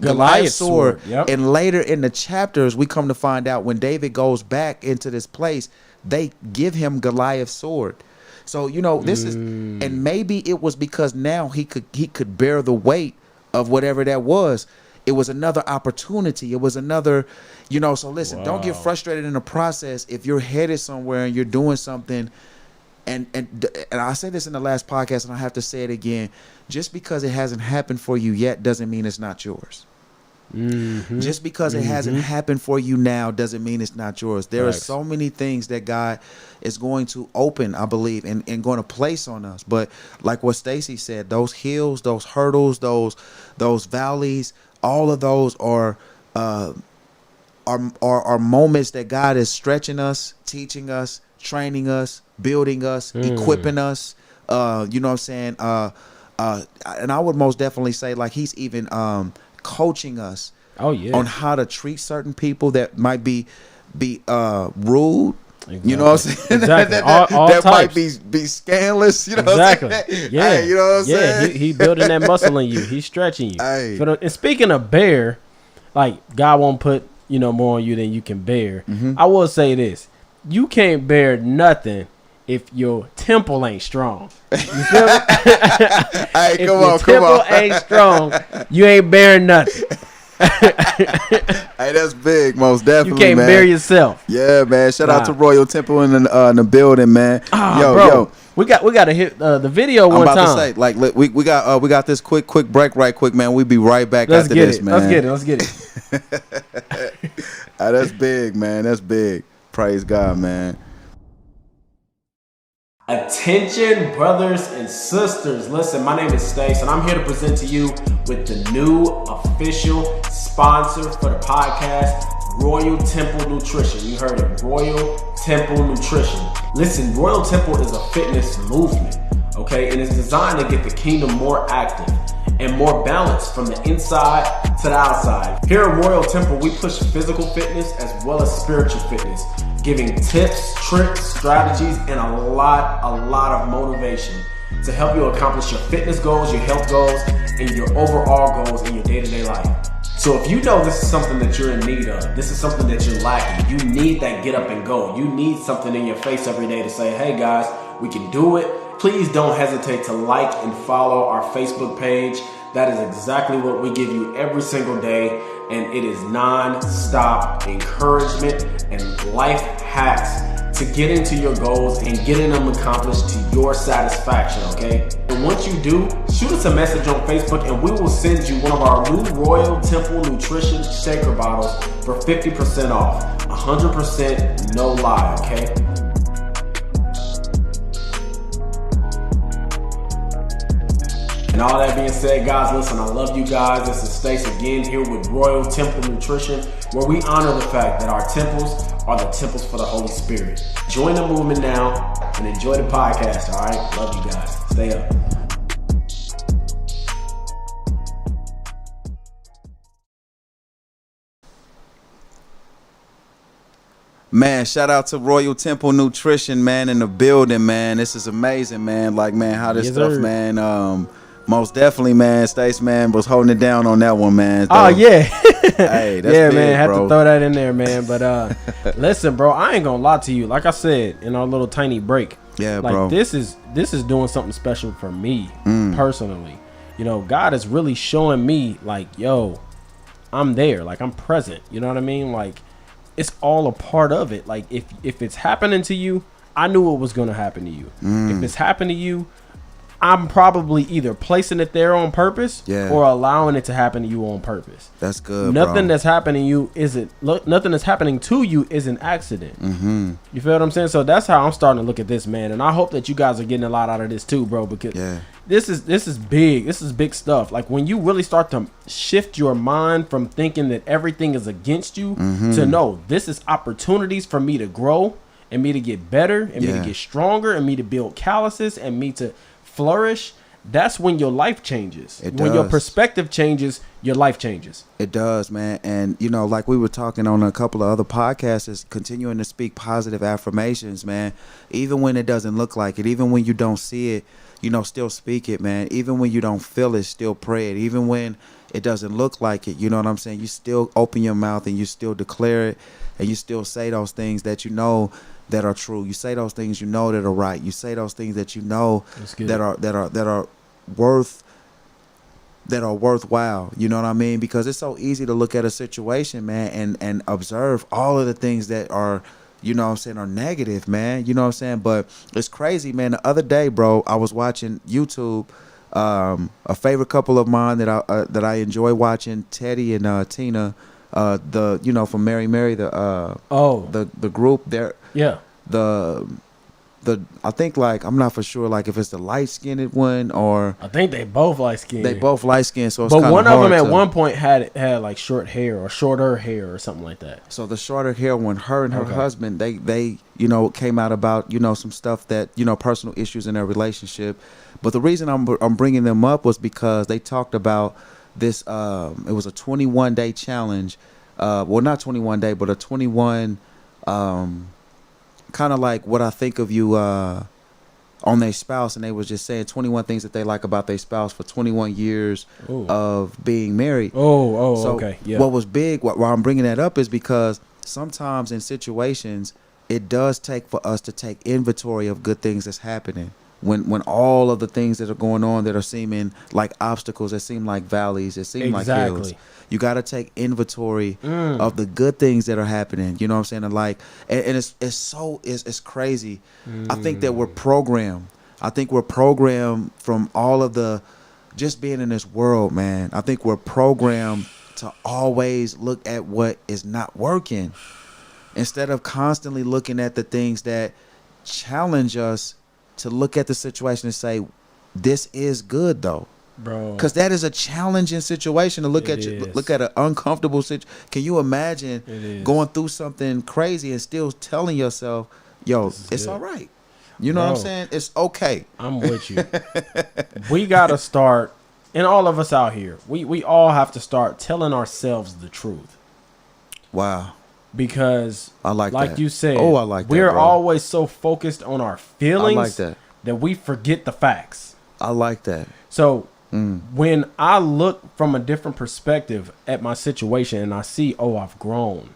Goliath's sword. Yep. And later in the chapters, we come to find out when David goes back into this place, they give him Goliath's sword. So this is, and maybe it was because now he could bear the weight of whatever that was. It was another opportunity. It was another, So listen, don't get frustrated in the process if you're headed somewhere and you're doing something. And I said this in the last podcast, and I have to say it again. Just because it hasn't happened for you yet doesn't mean it's not yours. Mm-hmm. Just because it hasn't happened for you now doesn't mean it's not yours. There Facts. are so many things that God is going to open, I believe, and going to place on us. But like what Stacy said, those hills, those hurdles, those valleys, all of those are moments that God is stretching us, teaching us, training us, building us, equipping us. You know what I'm saying? And I would most definitely say, like, he's even coaching us on how to treat certain people that might be rude. Exactly. You know what I'm saying? Exactly. that all that might types. be scandalous. You know Exactly. what I'm saying? Yeah. Hey, you know what I'm saying? He building that muscle in you. He's stretching you. Hey. And speaking of bear, like God won't put more on you than you can bear. Mm-hmm. I will say this: you can't bear nothing if your temple ain't strong. You feel me? Hey, If come your on. temple ain't strong, you ain't bearing nothing. Hey, that's big, most You definitely, can't man. bury yourself. Yeah, man. Shout out to Royal Temple in the building, man. Bro, we got to hit the video one time. I'm about to say, like, we got this quick break, right quick, man. We be right back after this, man. Let's get it. That's big, man. That's big. Praise God, man. Attention, brothers and sisters. Listen, my name is Stace, and I'm here to present to you with the new official sponsor for the podcast, Royal Temple Nutrition. You heard it, Royal Temple Nutrition. Listen, Royal Temple is a fitness movement, okay? And it's designed to get the kingdom more active and more balanced from the inside to the outside. Here at Royal Temple, we push physical fitness as well as spiritual fitness, giving tips, tricks, strategies, and a lot of motivation to help you accomplish your fitness goals, your health goals, and your overall goals in your day-to-day life. So if you know this is something that you're in need of, this is something that you're lacking, you need that get up and go. You need something in your face every day to say, hey guys, we can do it. Please don't hesitate to like and follow our Facebook page. That is exactly what we give you every single day. And it is non-stop encouragement and life hacks to get into your goals and getting them accomplished to your satisfaction, okay? And once you do, shoot us a message on Facebook and we will send you one of our new Royal Temple Nutrition shaker bottles for 50% off. 100% no lie, okay? And all that being said, guys, listen, I love you guys. This is Stace again here with Royal Temple Nutrition, where we honor the fact that our temples are the temples for the Holy Spirit. Join the movement now and enjoy the podcast, all right? Love you guys. Stay up. Man, shout out to Royal Temple Nutrition, man, in the building, man. This is amazing, man. Like, man, how this stuff, man, most definitely, man. Stace, man, was holding it down on that one, man. Oh, yeah. Hey, that's big, man, had bro. to throw that in there, man. But listen, bro, I ain't gonna lie to you. Like I said in our little tiny break, like, bro. This is doing something special for me personally. You know, God is really showing me, like, yo, I'm there, like, I'm present. You know what I mean? Like, it's all a part of it. Like, if it's happening to you, I knew it was gonna happen to you. If it's happened to you, I'm probably either placing it there on purpose or allowing it to happen to you on purpose. That's good. Nothing bro. that's happening to you is an accident. You feel what I'm saying? So that's how I'm starting to look at this, man. And I hope that you guys are getting a lot out of this too, bro, because this is big. This is big stuff. Like, when you really start to shift your mind from thinking that everything is against you to know this is opportunities for me to grow and me to get better and me to get stronger and me to build calluses and me to flourish, that's when your life changes. When your perspective changes, your life changes. It does, man. And, you know, like we were talking on a couple of other podcasts, is continuing to speak positive affirmations, man. Even when it doesn't look like it, even when you don't see it, you know, still speak it, man. Even when you don't feel it, still pray it. Even when it doesn't look like it, you know what I'm saying? You still open your mouth and you still declare it, and you still say those things that you know that are true. You say those things you know that are right. You say those things that you know that are worthwhile. You know what I mean? Because it's so easy to look at a situation, man, and observe all of the things that are, you know what I'm saying, are negative, man. You know what I'm saying? But it's crazy, man. The other day, bro, I was watching YouTube. A favorite couple of mine that I enjoy watching, Teddy and Tina, from Mary Mary, the group there. Yeah. I think, like, I'm not for sure, like, if it's the light skinned one or I think they both light skinned. They both light skinned, so it's but one of them at one point had like short hair or shorter hair or something like that. So the shorter hair one, her and her husband, they came out about some stuff that personal issues in their relationship. But the reason I'm bringing them up was because they talked about this. It was a 21-day challenge. Well, not 21 day, but a 21. Kind of like what I think of you on their spouse, and they was just saying 21 things that they like about their spouse for 21 years of being married. So okay. Yeah. What was big, why I'm bringing that up is because sometimes in situations it does take for us to take inventory of good things that's happening. when all of the things that are going on that are seeming like obstacles, that seem like valleys, that seem like hills. You got to take inventory of the good things that are happening. You know what I'm saying? And like, and it's crazy. I think that we're programmed. I think we're programmed from all of the just being in this world, man. I think we're programmed to always look at what is not working instead of constantly looking at the things that challenge us to look at the situation and say, this is good though, bro. Because that is a challenging situation to look at. Look at an uncomfortable situation. Can you imagine going through something crazy and still telling yourself, "Yo, it's all right." You know what I'm saying? It's okay. I'm with you. We gotta start, and all of us out here, we all have to start telling ourselves the truth. Wow. Because I like that. you said, I like that. We're bro. always so focused on our feelings I like that we forget the facts. I like that. So when I look from a different perspective at my situation and I see, I've grown,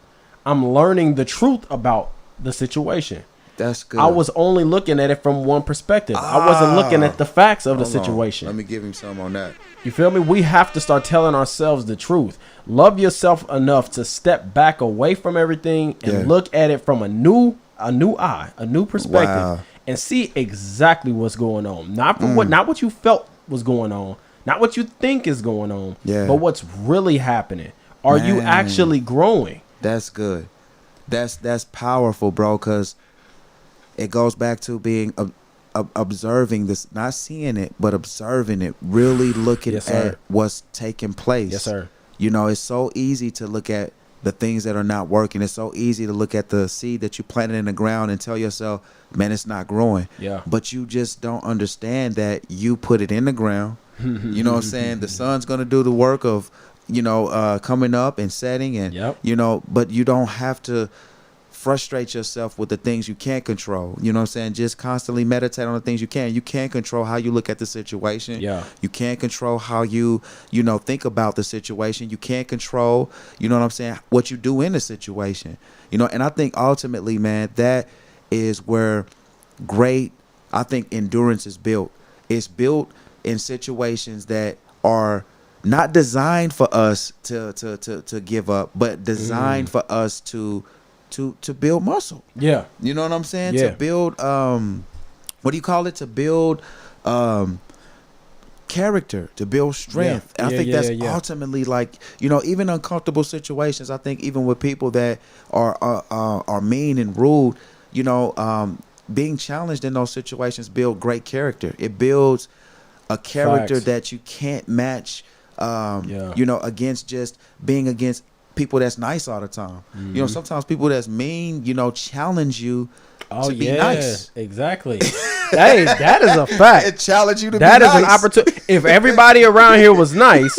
I'm learning the truth about the situation. That's good. I was only looking at it from one perspective. I wasn't looking at the facts of the situation. Let me give him some on that. You feel me? We have to start telling ourselves the truth. Love yourself enough to step back away from everything and look at it from a new eye, a new perspective, and see exactly what's going on. Not from not what you felt was going on, not what you think is going on, but what's really happening. Are you actually growing? That's good. That's powerful, bro, because it goes back to being observing this, not seeing it, but observing it, really looking at what's taking place. Yes, sir. You know, it's so easy to look at the things that are not working. It's so easy to look at the seed that you planted in the ground and tell yourself, man, it's not growing. Yeah. But you just don't understand that you put it in the ground. You know what I'm saying? The sun's going to do the work of, coming up and setting and, but you don't have to frustrate yourself with the things you can't control. You know what I'm saying? Just constantly meditate on the things you can. You can't control how you look at the situation. Yeah. You can't control how you think about the situation. You can't control, you know what I'm saying, what you do in the situation. And I think ultimately, man, that is where I think endurance is built. It's built in situations that are not designed for us to give up, but designed for us to build muscle. Yeah. You know what I'm saying? Yeah. To build what do you call it? To build character, to build strength. Yeah. I think that's ultimately like, even uncomfortable situations, I think even with people that are mean and rude, being challenged in those situations build great character. It builds a character that you can't match against just being against people that's nice all the time. Sometimes people that's mean, challenge you to be nice. Exactly. Hey, that is a fact. It challenge you to that be is nice. An opportunity. If everybody around here was nice,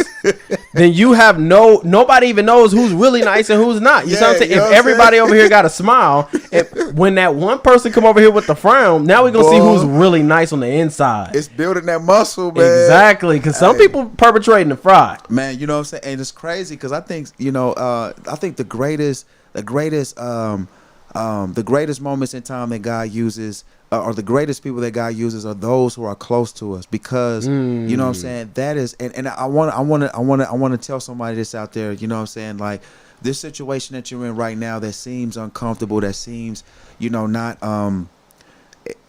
then you have nobody even knows who's really nice and who's not. You know what I'm saying? If everybody over here got a smile, when that one person come over here with the frown, now we're going to see who's really nice on the inside. It's building that muscle, man. Exactly. Because some people perpetrating the fraud. Man, you know what I'm saying? And it's crazy because I think, I think the greatest moments in time that God uses, or the greatest people that God uses, are those who are close to us. Because you know what I'm saying, that is, and I want to tell somebody this out there. You know what I'm saying, like this situation that you're in right now that seems uncomfortable, that seems not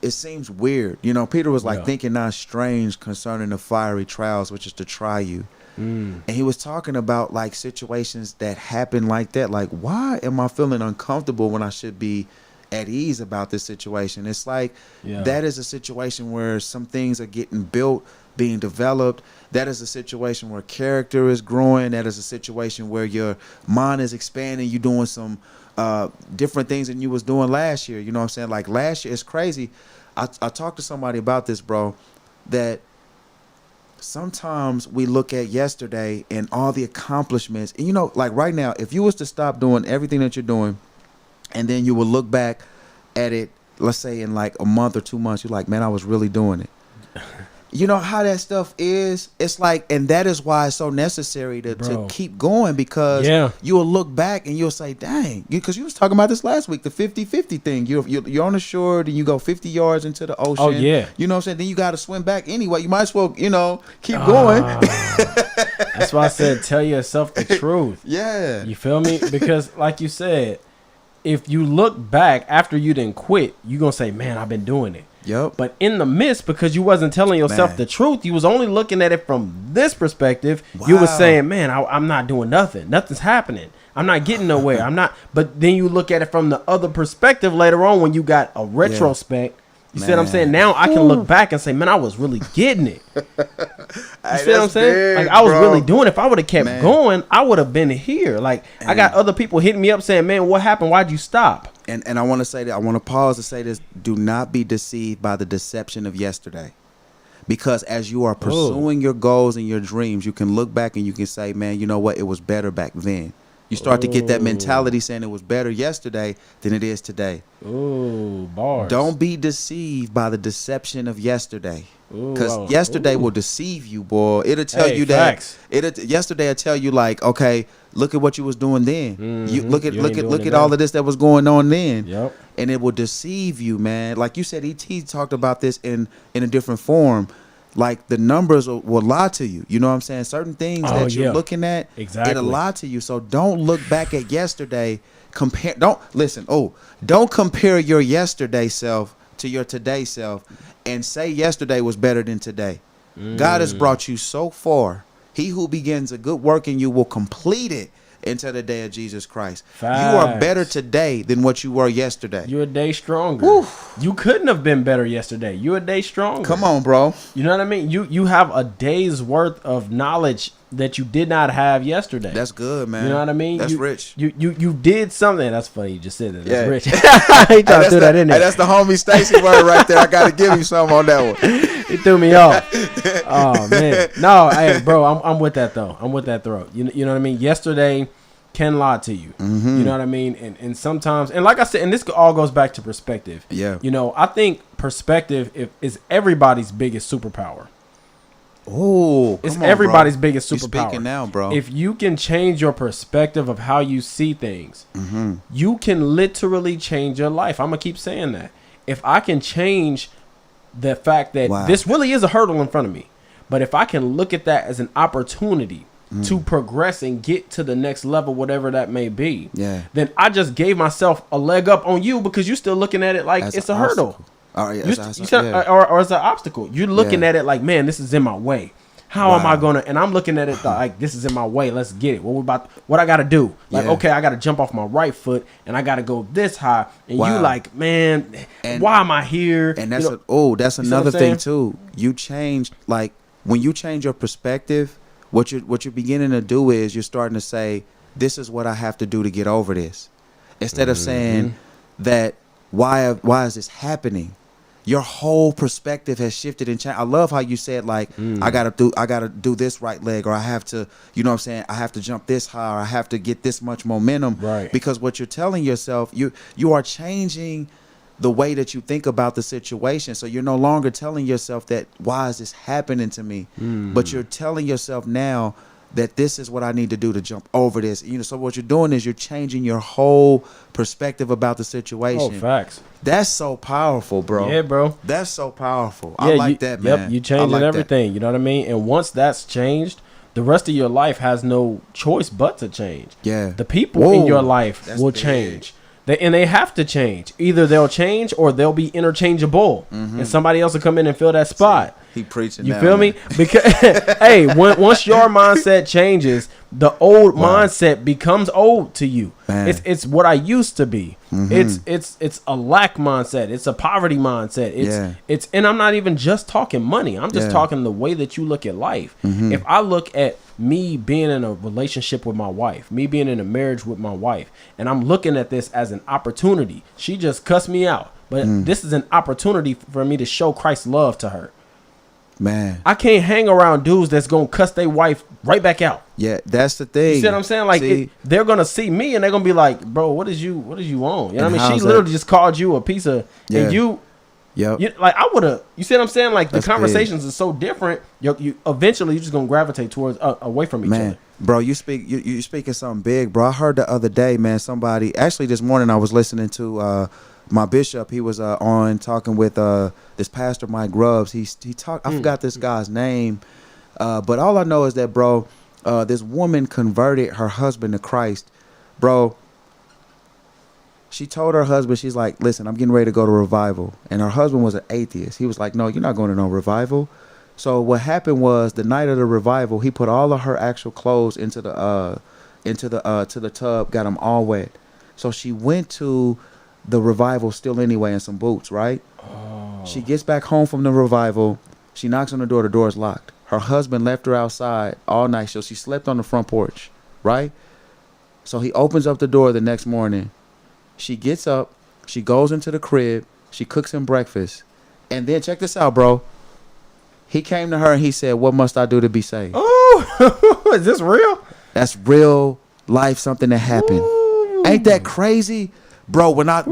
it seems weird. Peter was like, thinking not strange concerning the fiery trials which is to try you. And he was talking about like situations that happen like that. Like, why am I feeling uncomfortable when I should be at ease about this situation? It's like that is a situation where some things are getting built, being developed. That is a situation where character is growing. That is a situation where your mind is expanding. You're doing some different things than you was doing last year. You know what I'm saying? Like last year, it's crazy. I talked to somebody about this, bro, that sometimes we look at yesterday and all the accomplishments, and like right now, if you was to stop doing everything that you're doing and then you would look back at it, let's say in like a month or 2 months, you're like, man, I was really doing it. you know how that stuff is. It's like, and that is why it's so necessary to keep going, because you'll look back and you'll say, dang, because you was talking about this last week, the 50-50 thing. You're on the shore and you go 50 yards into the ocean. Oh yeah. You know what I'm saying? Then you got to swim back anyway. You might as well, you know, keep going. That's why I said, tell yourself the truth. Yeah. You feel me? Because like you said, if you look back after you didn't quit, you're going to say, man, I've been doing it. Yep. But in the midst, because you wasn't telling yourself the truth, you was only looking at it from this perspective. Wow. You was saying, man, I'm not doing nothing. Nothing's happening. I'm not getting nowhere. I'm not. But then you look at it from the other perspective later on when you got a retrospect. You see what I'm saying? Now I can look back and say, man, I was really getting it. You see what I'm saying? Like, I was really doing it. If I would have kept going, I would have been here. Like, I got other people hitting me up saying, man, what happened? Why'd you stop? And I want to say that, I want to pause to say this. Do not be deceived by the deception of yesterday. Because as you are pursuing your goals and your dreams, you can look back and you can say, man, you know what? It was better back then. You start to get that mentality saying it was better yesterday than it is today. Ooh, bars. Don't be deceived by the deception of yesterday. Because yesterday will deceive you, boy. It'll tell you that. Yesterday will tell you, like, okay, look at what you was doing then. Mm-hmm. You look at all of this that was going on then. Yep. And it will deceive you, man. Like you said, E.T. talked about this in a different form. Like, the numbers will lie to you. You know what I'm saying? Certain things that you're looking at, it'll lie to you. So don't look back at yesterday. Don't compare your yesterday self to your today self and say yesterday was better than today. God has brought you so far. He who begins a good work in you will complete it until the day of Jesus Christ. Facts. You are better today than what you were yesterday. You're a day stronger. Whew. You couldn't have been better yesterday. You're a day stronger. Come on, bro. You know what I mean? You have a day's worth of knowledge that you did not have yesterday. That's good, man. You know what I mean? That's rich. You did something. That's funny. You just said that. That's rich. He tried to do that in there. Hey, that's the homie Stacy word right there. I got to give you something on that one. He threw me off. Oh man. No, hey, bro. I'm with that though. I'm with that throw. You know what I mean? Yesterday can lie to you. Mm-hmm. You know what I mean? And sometimes, and like I said, and this all goes back to perspective. Yeah. You know, I think perspective is everybody's biggest superpower. Oh, it's everybody's biggest superpower. You're speaking now, bro. If you can change your perspective of how you see things, you can literally change your life. I'm gonna keep saying that. If I can change the fact that this really is a hurdle in front of me, but if I can look at that as an opportunity to progress and get to the next level, whatever that may be, then I just gave myself a leg up on you, because you're still looking at it like as it's a hurdle. Or as an obstacle. You're looking at it like, man, this is in my way. How am I gonna? And I'm looking at it like, this is in my way. Let's get it. What I gotta do? Like, okay, I gotta jump off my right foot and I gotta go this high. And you like, man, why am I here? And that's that's another thing too. You change, like, when you change your perspective, what you're beginning to do is you're starting to say, this is what I have to do to get over this, instead of saying that why is this happening? Your whole perspective has shifted and changed. I love how you said, like, I gotta do this right leg, or I have to, you know what I'm saying, I have to jump this high, or I have to get this much momentum. Right. Because what you're telling yourself, you are changing the way that you think about the situation. So you're no longer telling yourself that, why is this happening to me? But you're telling yourself now that this is what I need to do to jump over this. You know, so what you're doing is you're changing your whole perspective about the situation. Oh, facts. That's so powerful, bro. Yeah, bro. That's so powerful. I like that, man. Yep, you changing everything. You know what I mean? And once that's changed, the rest of your life has no choice but to change. Yeah. The people in your life will change. They have to change. Either they'll change or they'll be interchangeable, and somebody else will come in and fill that spot. He preaching. You feel me? Because hey, once your mindset changes, the old mindset becomes old to you. Man. It's what I used to be. It's a lack mindset. It's a poverty mindset. It's and I'm not even just talking money. I'm just talking the way that you look at life. If I look at me being in a relationship with my wife, me being in a marriage with my wife, and I'm looking at this as an opportunity. She just cussed me out, but this is an opportunity for me to show Christ's love to her. Man, I can't hang around dudes that's gonna cuss their wife right back out. Yeah, that's the thing. You see what I'm saying? Like, they're gonna see me and they're gonna be like, "Bro, what is you on?" You know what I mean? She literally just called you a piece of, and Yep. Like I would have. You see what I'm saying? Like That's the conversations are so different. You eventually you're just gonna gravitate towards away from each other. Bro, you speaking something big, bro. I heard the other day, man. Somebody actually this morning I was listening to my bishop. He was on talking with this pastor Mike Grubbs. He talked. I forgot this guy's name, but all I know is that, bro, this woman converted her husband to Christ, bro. She told her husband, she's like, listen, I'm getting ready to go to revival. And her husband was an atheist. He was like, no, you're not going to no revival. So what happened was the night of the revival, he put all of her actual clothes into the to the tub, got them all wet. So she went to the revival still anyway in some boots, right? Oh. She gets back home from the revival. She knocks on the door. The door is locked. Her husband left her outside all night. So she slept on the front porch, right? So he opens up the door the next morning. She gets up, she goes into the crib, she cooks him breakfast, and then check this out, bro. He came to her and he said, "What must I do to be saved?" Oh, is this real? That's real life, something that happened. Ooh. Ain't that crazy, bro? When I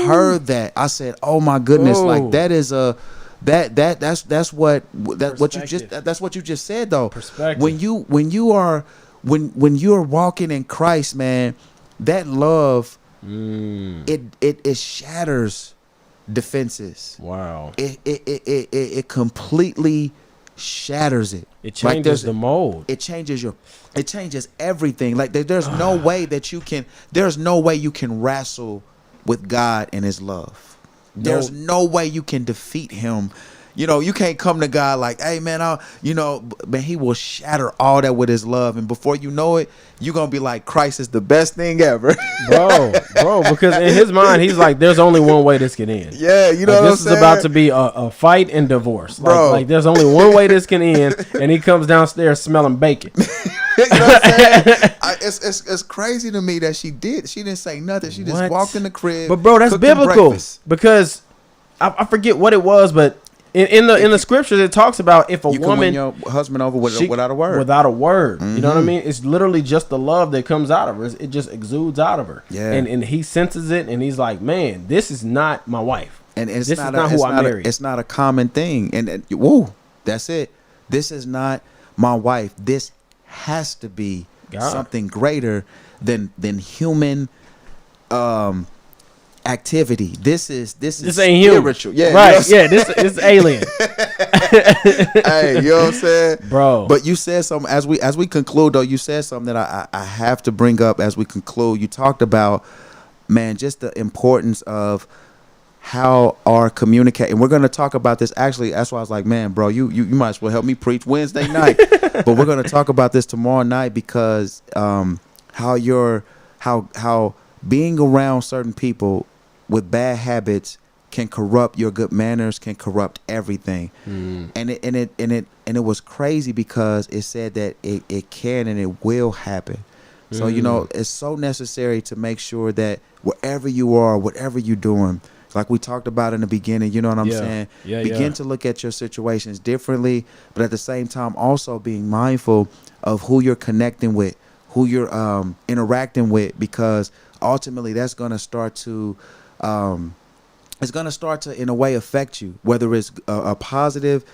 heard that, I said, "Oh my goodness!" Ooh. Like that is that's what you just said though. Perspective. When you are walking in Christ, man, that love. It shatters defenses. Wow. It completely shatters it. It changes the mold. It changes everything. Like there's no way you can wrestle with God and his love. There's no way you can defeat him. You know, you can't come to God like, hey, man, man, he will shatter all that with his love. And before you know it, you're going to be like, Christ is the best thing ever. bro, because in his mind, he's like, there's only one way this can end. Yeah, you know like, what this is about to be a fight and divorce. Bro. Like, there's only one way this can end, and he comes downstairs smelling bacon. You know what I'm saying? It's crazy to me that she didn't say nothing. She just walked in the crib. But, bro, that's biblical. Because I forget what it was, but in the scriptures, it talks about if a woman win your husband over without a word. Without a word. Mm-hmm. You know what I mean? It's literally just the love that comes out of her. It just exudes out of her. Yeah. And he senses it, and he's like, man, this is not my wife. And this is not who I married. It's not a common thing. And whoa, that's it. This is not my wife. This has to be something greater than human activity. This is ain't spiritual. Human. Yeah, right. Yeah, this is alien. Hey, you know what I'm saying, bro? But you said something as we conclude though. You said something that I have to bring up as we conclude. You talked about, man, just the importance of how our communicate, and we're going to talk about this. Actually, that's why I was like, man, bro, you might as well help me preach Wednesday night. But we're going to talk about this tomorrow night because how being around certain people with bad habits can corrupt your good manners, can corrupt everything. And it was crazy because it said that it can and it will happen. So you know, it's so necessary to make sure that wherever you are, whatever you're doing, like we talked about in the beginning, you know what I'm saying? Begin to look at your situations differently, but at the same time also being mindful of who you're connecting with, who you're interacting with, because ultimately that's going to start to in a way affect you, whether it's a positive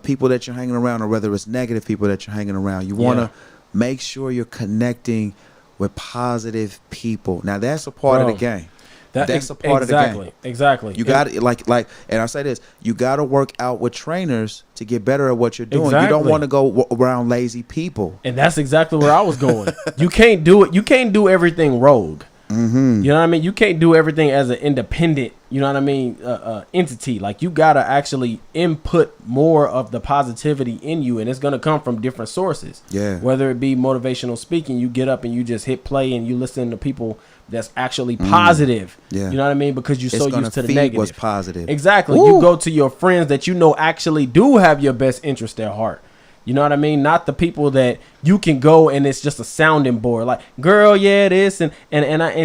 people that you're hanging around or whether it's negative people that you're hanging around. You want to make sure you're connecting with positive people. Now that's a part of the game. That's a part of the game. Exactly. You got to like, and I say this: you got to work out with trainers to get better at what you're doing. Exactly. You don't want to go around lazy people. And that's exactly where I was going. You can't do it. You can't do everything rogue. Mm-hmm. You know what I mean? You can't do everything as an independent, you know what I mean, entity. Like you got to actually input more of the positivity in you, and it's going to come from different sources. Yeah. Whether it be motivational speaking, you get up and you just hit play and you listen to people that's actually positive. Yeah. You know what I mean? Because you're so used to the negative. What's positive. Exactly. Woo. You go to your friends that you know actually do have your best interest at heart. You know what I mean? Not the people that you can go and it's just a sounding board. Like, girl, yeah, this and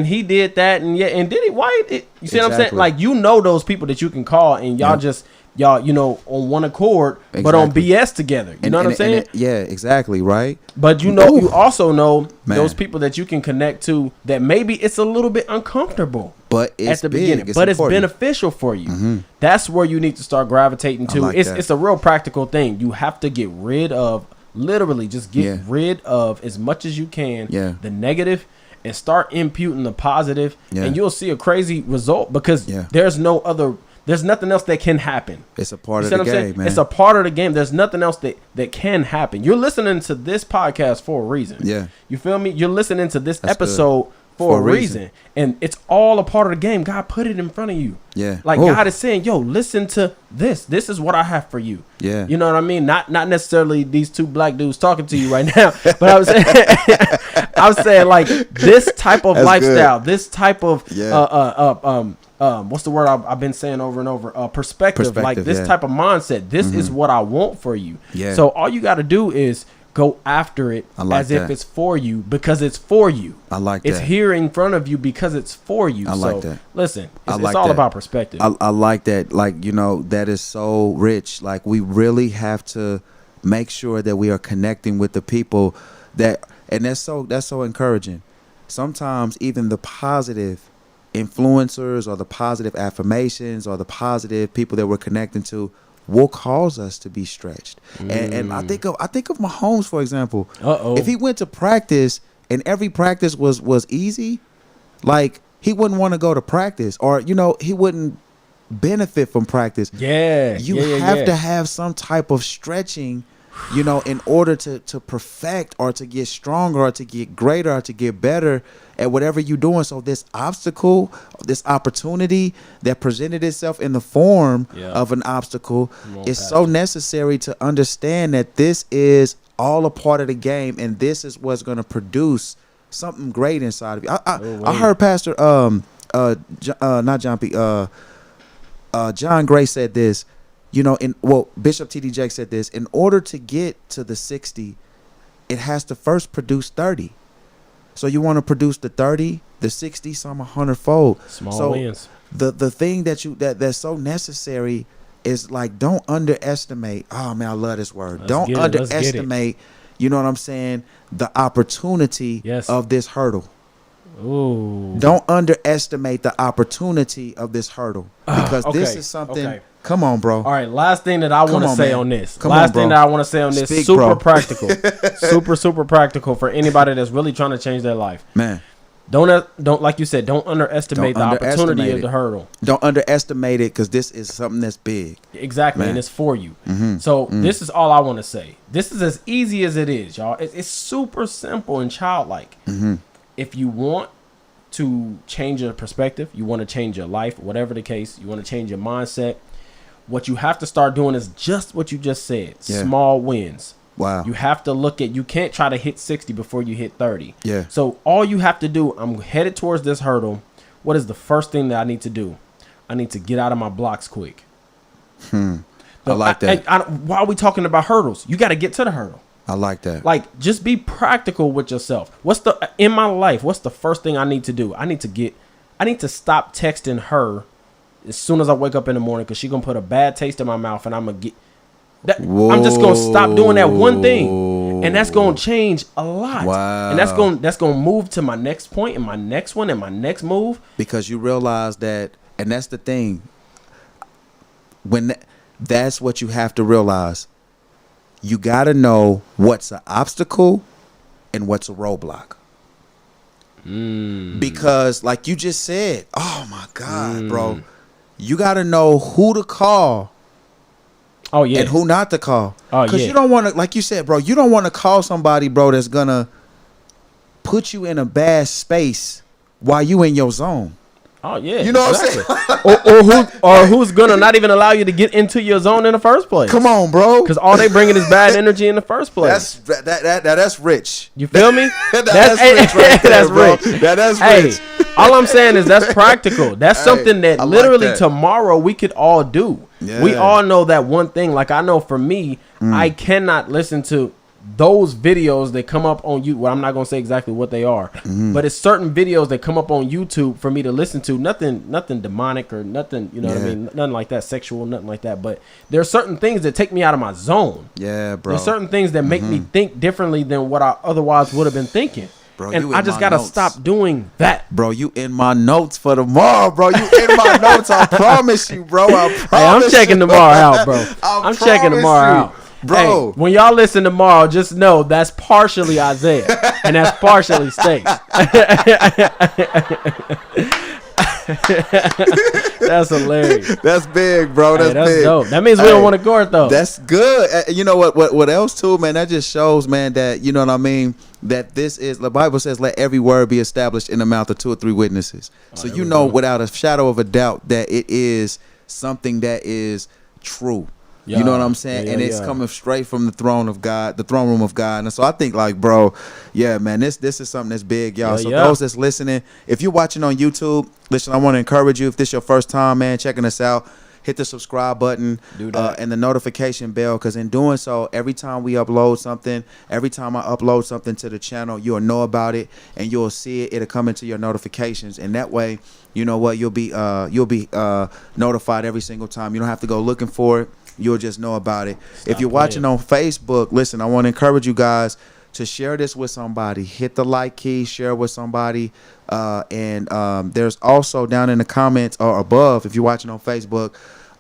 he did that and and did he? Why? You see what I'm saying? Like, you know those people that you can call and y'all you know on one accord, but on BS together. You know what I'm saying? Yeah, exactly, right. But you know, you also know those people that you can connect to that maybe it's a little bit uncomfortable. But it's at the big. beginning. It's but important. it's beneficial for you. That's where you need to start gravitating to. like that. It's a real practical thing. You have to get rid of, literally just get rid of as much as you can the negative and start imputing the positive, and you'll see a crazy result because there's nothing else that can happen. It's a part of the game, man. It's a part of the game. There's nothing else that can happen. You're listening to this podcast for a reason. Yeah. You feel me? You're listening to this episode for a reason. And it's all a part of the game. God put it in front of you. Yeah. Like God is saying, yo, listen to this. This is what I have for you. Yeah. You know what I mean? Not necessarily these two black dudes talking to you right now, but I was saying like this type of lifestyle, this type of what's the word I've been saying over and over? Perspective. Like this type of mindset. This is what I want for you. Yeah. So all you got to do is go after it if it's for you, because it's for you. I like that. It's here in front of you because it's for you. I like that. Listen, it's all about perspective. I like that. Like, you know, that is so rich. Like, we really have to make sure that we are connecting with the people and that's so encouraging. Sometimes even the positive influencers or the positive affirmations or the positive people that we're connecting to will cause us to be stretched. And I think of Mahomes, for example. If he went to practice and every practice was easy, like, he wouldn't want to go to practice, or, you know, he wouldn't benefit from practice. You have to have some type of stretching, you know, in order to perfect or to get stronger or to get greater or to get better at whatever you're doing. So this obstacle, this opportunity that presented itself in the form of an obstacle is so necessary to understand that this is all a part of the game, and this is what's going to produce something great inside of you. I heard Pastor not John P. John Gray said this. You know, Bishop T.D. Jakes said this: in order to get to the 60, it has to first produce 30. So you want to produce the 30, the 60, some 100-fold. Small wins. The thing that's so necessary is, like, don't underestimate. Oh man, I love this word. Don't underestimate. You know what I'm saying? The opportunity of this hurdle. Ooh. Don't underestimate the opportunity of this hurdle, because this is something. Okay. Come on, bro. All right, last thing that I want to say on this. Super practical. super practical for anybody that's really trying to change their life. Man. Don't like you said, don't underestimate the opportunity of the hurdle. Don't underestimate it, because this is something that's big. Exactly, man. And it's for you. So this is all I want to say. This is as easy as it is, y'all. It's super simple and childlike. If you want to change your perspective, you want to change your life, whatever the case, you want to change your mindset, what you have to start doing is just what you just said. Small wins. Wow. You have to you can't try to hit 60 before you hit 30. Yeah. So all you have to do, I'm headed towards this hurdle. What is the first thing that I need to do? I need to get out of my blocks quick. I like that. Why are we talking about hurdles? You got to get to the hurdle. I like that. Like, just be practical with yourself. In my life, what's the first thing I need to do? I need to stop texting her as soon as I wake up in the morning, because she's going to put a bad taste in my mouth, and I'm going to get that. I'm just going to stop doing that one thing, and that's going to change a lot. Wow. And that's going to move to my next point and my next one and my next move. Because you realize that, and that's the thing, that's what you have to realize. You got to know what's an obstacle and what's a roadblock. Because like you just said, oh my God, bro, you got to know who to call. Oh yeah. And who not to call. Oh yeah. Because you don't want to, like you said, bro, you don't want to call somebody, bro, that's going to put you in a bad space while you in your zone. Oh yeah, you know what I'm saying? Who's gonna not even allow you to get into your zone in the first place? Come on, bro. Because all they bringing is bad energy in the first place. That's rich. You feel me? That's rich right there, bro. That's rich. All I'm saying is that's practical. That's something that literally tomorrow we could all do. Yeah. We all know that one thing. Like, I know for me, I cannot listen to those videos that come up on YouTube. Well, I'm not gonna say exactly what they are, but it's certain videos that come up on YouTube for me to listen to. Nothing demonic or nothing, you know what I mean? Nothing like that, sexual, nothing like that. But there are certain things that take me out of my zone. Yeah, bro. There's certain things that make me think differently than what I otherwise would have been thinking. Bro, and you I in just my gotta notes. stop doing that. Bro, you in my notes for tomorrow, bro. You in my notes. I promise you, bro. I promise Hey, I'm checking you. tomorrow out, bro. I I'm checking promise tomorrow you. out. Bro. Hey, when y'all listen tomorrow, just know that's partially Isaiah and that's partially Stace. That's hilarious. That's big, bro. That's, That's big. dope. That means we don't want to guard though. That's good. You know what else too, man? That just shows, man, that, you know what I mean, that this is, the Bible says, let every word be established in the mouth of 2 or 3 witnesses. So you know without a shadow of a doubt that it is something that is true. Yeah. You know what I'm saying? And it's coming straight from the throne of God, the throne room of God. And so I think, like, bro, yeah, man, this is something that's big, y'all. So those that's listening, if you're watching on YouTube, listen, I want to encourage you, if this is your first time, man, checking us out, hit the subscribe button and the notification bell, because in doing so, every time we upload something, every time I upload something to the channel, you'll know about it and you'll see it. It'll come into your notifications, and that way, you know what, you'll be notified every single time. You don't have to go looking for it. You'll just know about it. If you're watching on Facebook, listen, I want to encourage you guys to share this with somebody. Hit the like key, share with somebody. And there's also down in the comments or above, if you're watching on Facebook,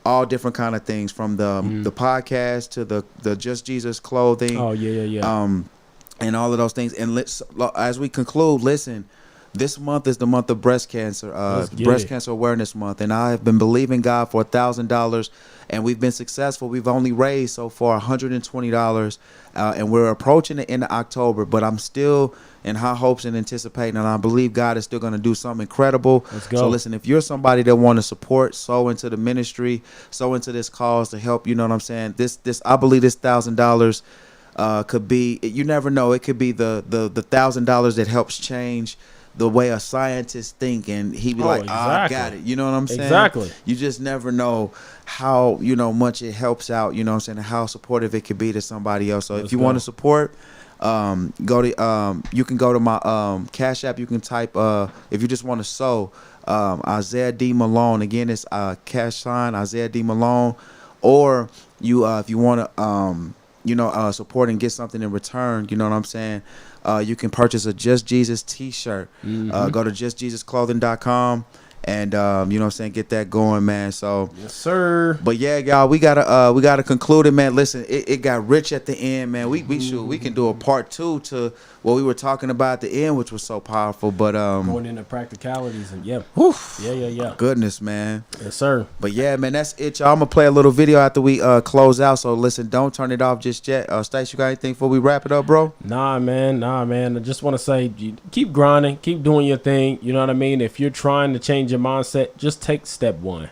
all different kind of things, from the podcast to the Just Jesus clothing. Oh, yeah. And all of those things. And as we conclude, listen, this month is the month of breast cancer, breast cancer awareness month, and I have been believing God for $1,000, and we've been successful. We've only raised so far $120, and we're approaching the end of October, but I'm still in high hopes and anticipating, and I believe God is still going to do something incredible. Let's go. So listen, if you're somebody that want to support, sow into the ministry, sow into this cause to help, you know what I'm saying? I believe this $1,000 could be, you never know, it could be the $1,000 that helps change the way a scientist think, and he be like, exactly. I got it. You know what I'm saying? Exactly. You just never know how, you know, much it helps out, you know what I'm saying, and how supportive it could be to somebody else. So if you want to support, go to you can go to my Cash App. You can type if you just want to sow, Isaiah D. Malone. Again, it's cash sign Isaiah D. Malone. Or you if you want to support and get something in return, you know what I'm saying, you can purchase a Just Jesus t-shirt. Go to justjesusclothing.com and you know what I'm saying, get that going, man. So yes, sir. But yeah, y'all, we gotta conclude it, man. Listen, it got rich at the end, man. We can do a part 2 to what we were talking about at the end, which was so powerful. But going into practicalities and yeah. Goodness, man. Yes, sir. But yeah, man, that's it, y'all. I'm gonna play a little video after we close out. So listen, don't turn it off just yet. Stace, you got anything before we wrap it up, bro? Nah, man. I just want to say, keep grinding, keep doing your thing. You know what I mean? If you're trying to change your mindset, just take step 1.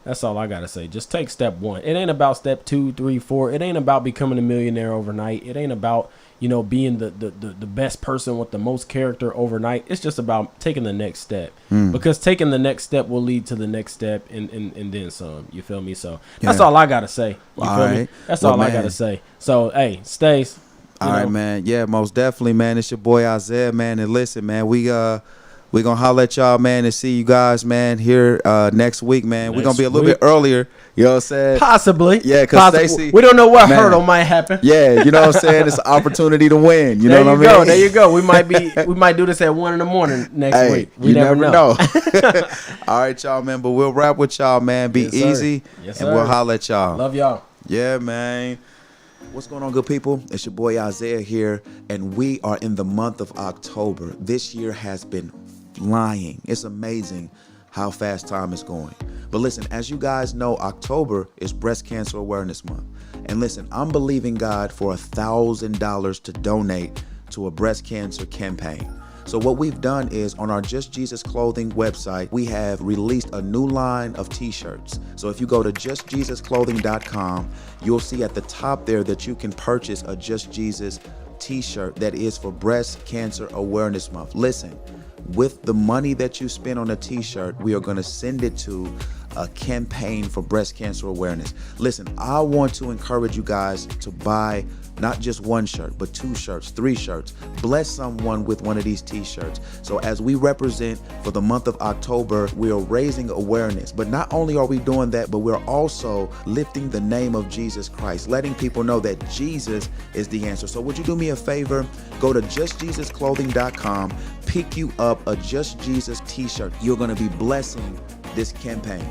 That's all I gotta say. Just take step 1. It ain't about step 2, 3, 4. It ain't about becoming a millionaire overnight. It ain't about, you know, being the best person with the most character overnight. It's just about taking the next step, because taking the next step will lead to the next step and then some. You feel me? So that's all I gotta say. You feel me? That's all I gotta say. So hey, Stace. All right, man. Yeah, most definitely, man. It's your boy Isaiah, man. And listen, man, we gonna holler at y'all, man, and see you guys, man, here next week, man. We're gonna be a little bit earlier. You know what I'm saying? Possibly. Yeah, because Stacey, we don't know what hurdle might happen. Yeah, you know what I'm saying? It's an opportunity to win. You know what I mean? There you go. We might do this at 1 a.m. next week. We never know. All right, y'all, man. But we'll wrap with y'all, man. Be easy. Yes, and we'll holler at y'all. Love y'all. Yeah, man. What's going on, good people? It's your boy Isaiah here, and we are in the month of October. This year has been flying. It's amazing how fast time is going. But listen, as you guys know, October is Breast Cancer Awareness Month. And listen, I'm believing God for $1,000 to donate to a breast cancer campaign. So what we've done is, on our Just Jesus Clothing website, we have released a new line of t-shirts. So if you go to justjesusclothing.com, you'll see at the top there that you can purchase a Just Jesus t-shirt that is for Breast Cancer Awareness Month. Listen, with the money that you spend on a t-shirt, we are going to send it to a campaign for breast cancer awareness. Listen, I want to encourage you guys to buy not just one shirt, but 2 shirts, 3 shirts. Bless someone with one of these t-shirts. So as we represent for the month of October, we are raising awareness. But not only are we doing that, but we're also lifting the name of Jesus Christ, letting people know that Jesus is the answer. So would you do me a favor? Go to justjesusclothing.com, pick you up a Just Jesus t-shirt. You're going to be blessing this campaign.